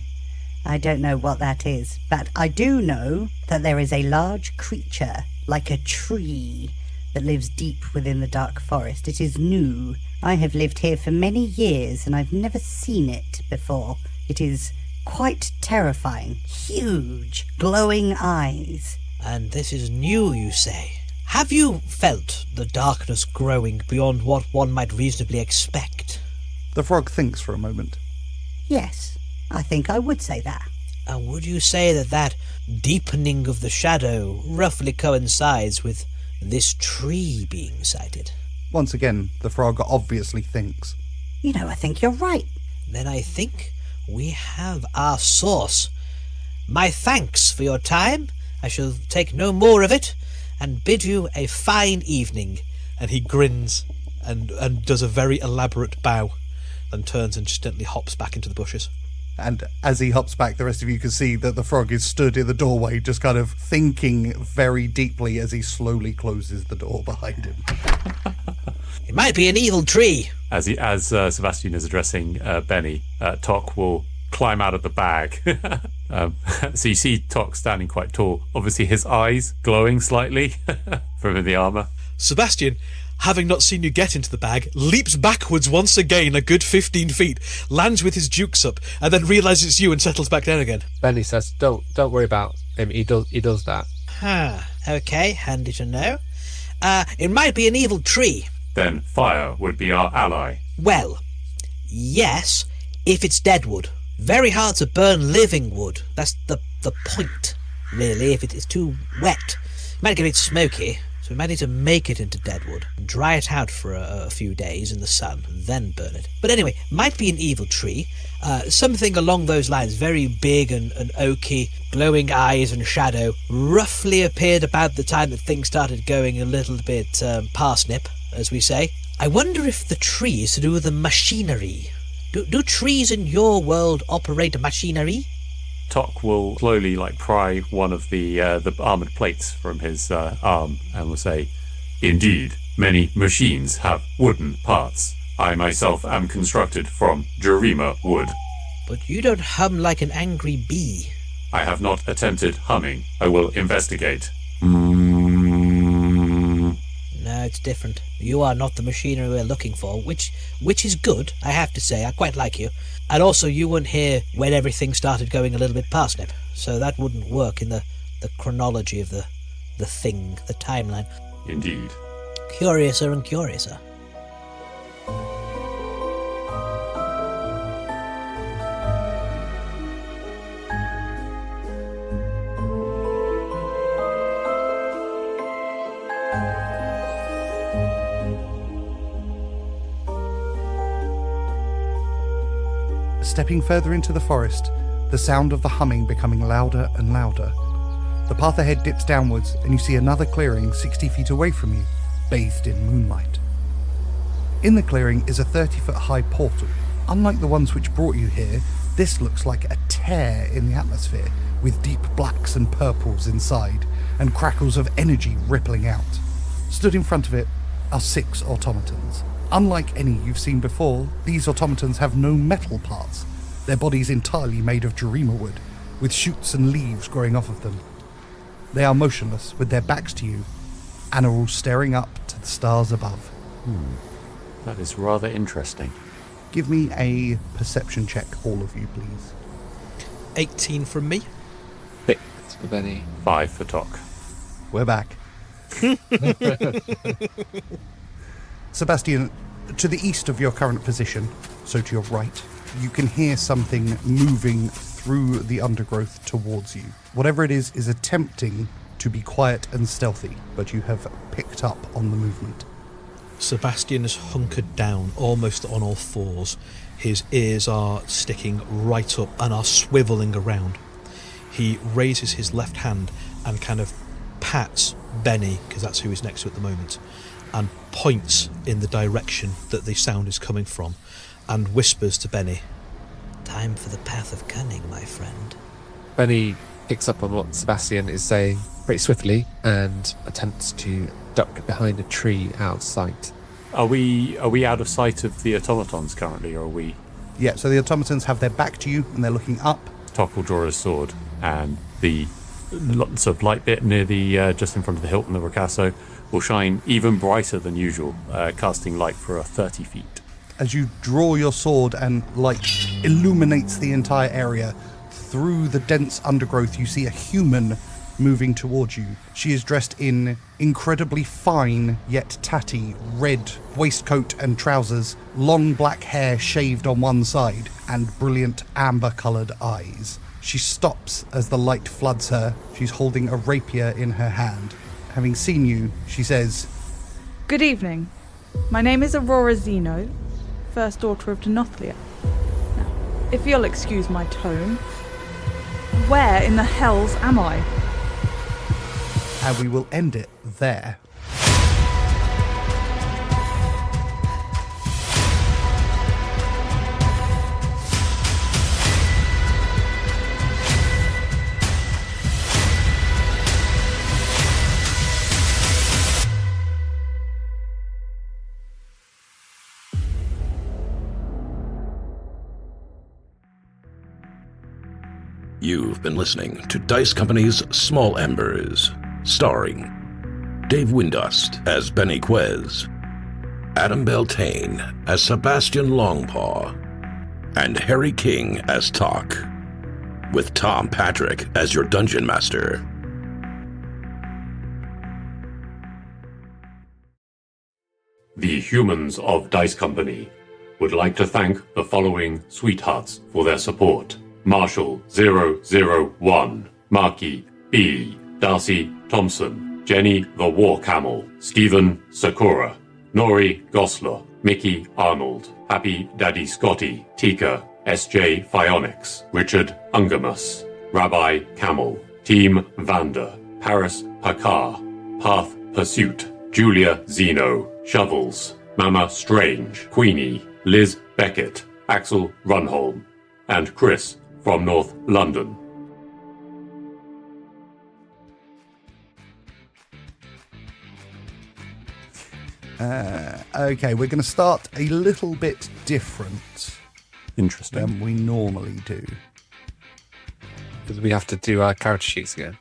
I don't know what that is, but I do know that there is a large creature, like a tree, that lives deep within the dark forest. It is new. I have lived here for many years, and I've never seen it before. It is quite terrifying. Huge, glowing eyes. And this is new, you say? Have you felt the darkness growing beyond what one might reasonably expect? The frog thinks for a moment. Yes, I think I would say that. And would you say that that deepening of the shadow roughly coincides with this tree being sighted? Once again, the frog obviously thinks. You know, I think you're right. Then I think we have our source. My thanks for your time. I shall take no more of it, and bid you a fine evening. And he grins and does a very elaborate bow, then turns and just gently hops back into the bushes. And as he hops back, the rest of you can see that the frog is stood in the doorway, just kind of thinking very deeply as he slowly closes the door behind him. It might be an evil tree. As Sebastian is addressing Benny, Tock will climb out of the bag. So you see Tock standing quite tall. Obviously his eyes glowing slightly from the armour. Sebastian, having not seen you get into the bag, leaps backwards once again a good 15 feet, lands with his dukes up, and then realises it's you and settles back down again. Benny says, "Don't worry about him. He does that." Okay, handy to know. It might be an evil tree. Then fire would be our ally. Well, yes, if it's dead wood. Very hard to burn living wood. That's the point, really. If it is too wet, it might get a bit smoky. So we might need to make it into dead wood, dry it out for a few days in the sun, and then burn it. But anyway, might be an evil tree. Something along those lines, very big and oaky, glowing eyes and shadow, roughly appeared about the time that things started going a little bit parsnip, as we say. I wonder if the tree is to do with the machinery. Do trees in your world operate machinery? Tock will slowly pry one of the armoured plates from his arm and will say, "Indeed, many machines have wooden parts. I myself am constructed from Jurima wood." But you don't hum like an angry bee. I have not attempted humming. I will investigate. No, it's different. You are not the machinery we're looking for, which is good, I have to say. I quite like you. And also, you weren't here when everything started going a little bit parsnip, so that wouldn't work in the chronology of the thing, the timeline. Indeed. Curiouser and curiouser. Stepping further into the forest, the sound of the humming becoming louder and louder. The path ahead dips downwards, and you see another clearing 60 feet away from you, bathed in moonlight. In the clearing is a 30-foot high portal. Unlike the ones which brought you here, this looks like a tear in the atmosphere, with deep blacks and purples inside, and crackles of energy rippling out. Stood in front of it are 6 automatons. Unlike any you've seen before, these automatons have no metal parts, their bodies entirely made of Jurima wood, with shoots and leaves growing off of them. They are motionless, with their backs to you, and are all staring up to the stars above. That is rather interesting. Give me a perception check, all of you, please. 18 from me. 6 for Benny. 5 for Tock. We're back. Sebastian, to the east of your current position, so to your right, you can hear something moving through the undergrowth towards you. Whatever it is attempting to be quiet and stealthy, but you have picked up on the movement. Sebastian is hunkered down, almost on all fours. His ears are sticking right up and are swivelling around. He raises his left hand and kind of pats Benny, because that's who he's next to at the moment, and points in the direction that the sound is coming from, and whispers to Benny, Time for the path of cunning, my friend. Benny picks up on what Sebastian is saying pretty swiftly and attempts to duck behind a tree out of sight. Are we out of sight of the automatons currently, or are we? Yeah, so the automatons have their back to you, and they're looking up, Tock will draw his sword, and the lots of light bit near the just in front of the hilt and the ricasso will shine even brighter than usual, casting light for 30 feet. As you draw your sword and light illuminates the entire area, through the dense undergrowth you see a human moving towards you. She is dressed in incredibly fine yet tatty red waistcoat and trousers, long black hair shaved on one side, and brilliant amber-coloured eyes. She stops as the light floods her. She's holding a rapier in her hand. Having seen you, she says, "Good evening. My name is Aurora Zeno, first daughter of Denothlia. Now, if you'll excuse my tone, where in the hells am I?" And we will end it there. You've been listening to Dice Company's Small Embers, starring Dave Windust as Benny Quez, Adam Beltaine as Sebastian Longpaw, and Harry King as Tock, with Tom Patrick as your Dungeon Master. The humans of Dice Company would like to thank the following sweethearts for their support. Marshall 001, Marky B, Darcy Thompson, Jenny the War Camel, Stephen Sakura, Nori Gosler, Mickey Arnold, Happy Daddy Scotty, Tika, SJ Phionics, Richard Ungamus, Rabbi Camel, Team Vander, Paris Hakar, Path Pursuit, Julia Zeno, Shovels, Mama Strange, Queenie, Liz Beckett, Axel Runholm, and Chris from North London. Okay, we're going to start a little bit different Interesting. than we normally do. Because we have to do our character sheets again.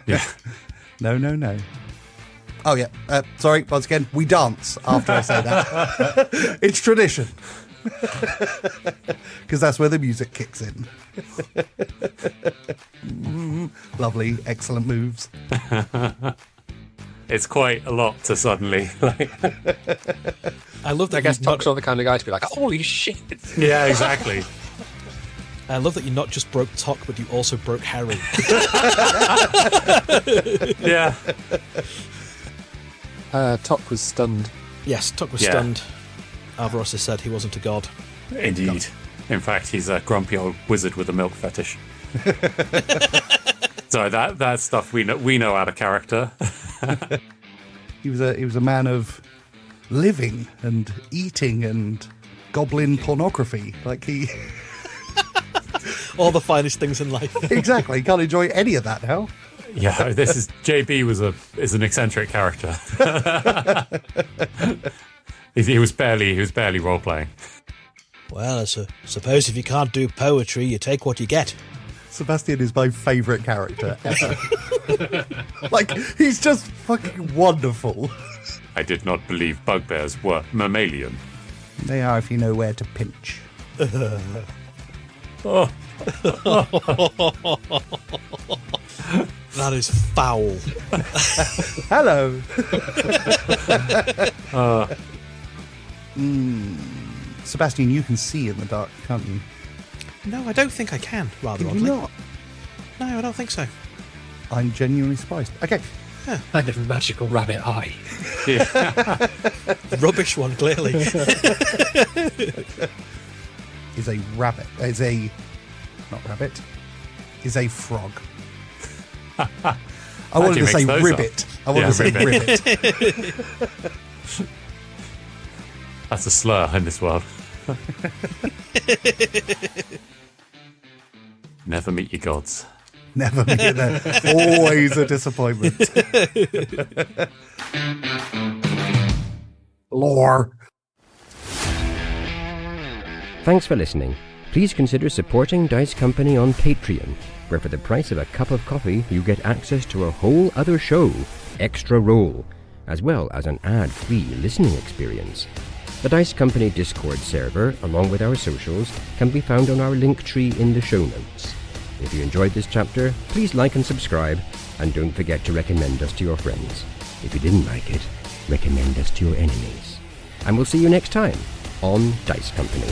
Yeah. No. Oh, yeah. Sorry, once again, we dance after I say that. It's tradition. Because that's where the music kicks in. Lovely, excellent moves. It's quite a lot to suddenly. I love that. I guess Tock's not the kind of guy to be like, holy shit. Yeah, exactly. I love that you not just broke Tock, but you also broke Harry. Yeah. Tock was stunned. Yes, Tock was Yeah. stunned. Alvaros has said he wasn't a god. Indeed. In fact, he's a grumpy old wizard with a milk fetish. So that stuff we know out of character. He was a man of living and eating and goblin pornography. Like he All the finest things in life. exactly can't enjoy any of that now. Yeah, this is JB is an eccentric character. he was barely role playing. Well, I suppose if you can't do poetry, you take what you get. Sebastian is my favourite character ever. Like, he's just fucking wonderful. I did not believe bugbears were mammalian. They are if you know where to pinch. That is foul. Hello. Sebastian, you can see in the dark, can't you? No, I don't think I can, rather Can you oddly. not? No, I don't think so. I'm genuinely surprised. Okay. Kind of magical rabbit eye. Rubbish one, clearly. Is a rabbit. Is a... Not rabbit. Is a frog. I wanted to say ribbit. I wanted to say ribbit. That's a slur in this world. Never meet your gods. Never meet them. Always a disappointment. Lore. Thanks for listening. please consider supporting Dice Company on Patreon, where for the price of a cup of coffee you get access to a whole other show, Extra Roll, as well as an ad-free listening experience. The Dice Company Discord server, along with our socials, can be found on our link tree in the show notes. If you enjoyed this chapter, please like and subscribe, and don't forget to recommend us to your friends. If you didn't like it, recommend us to your enemies. And we'll see you next time on Dice Company.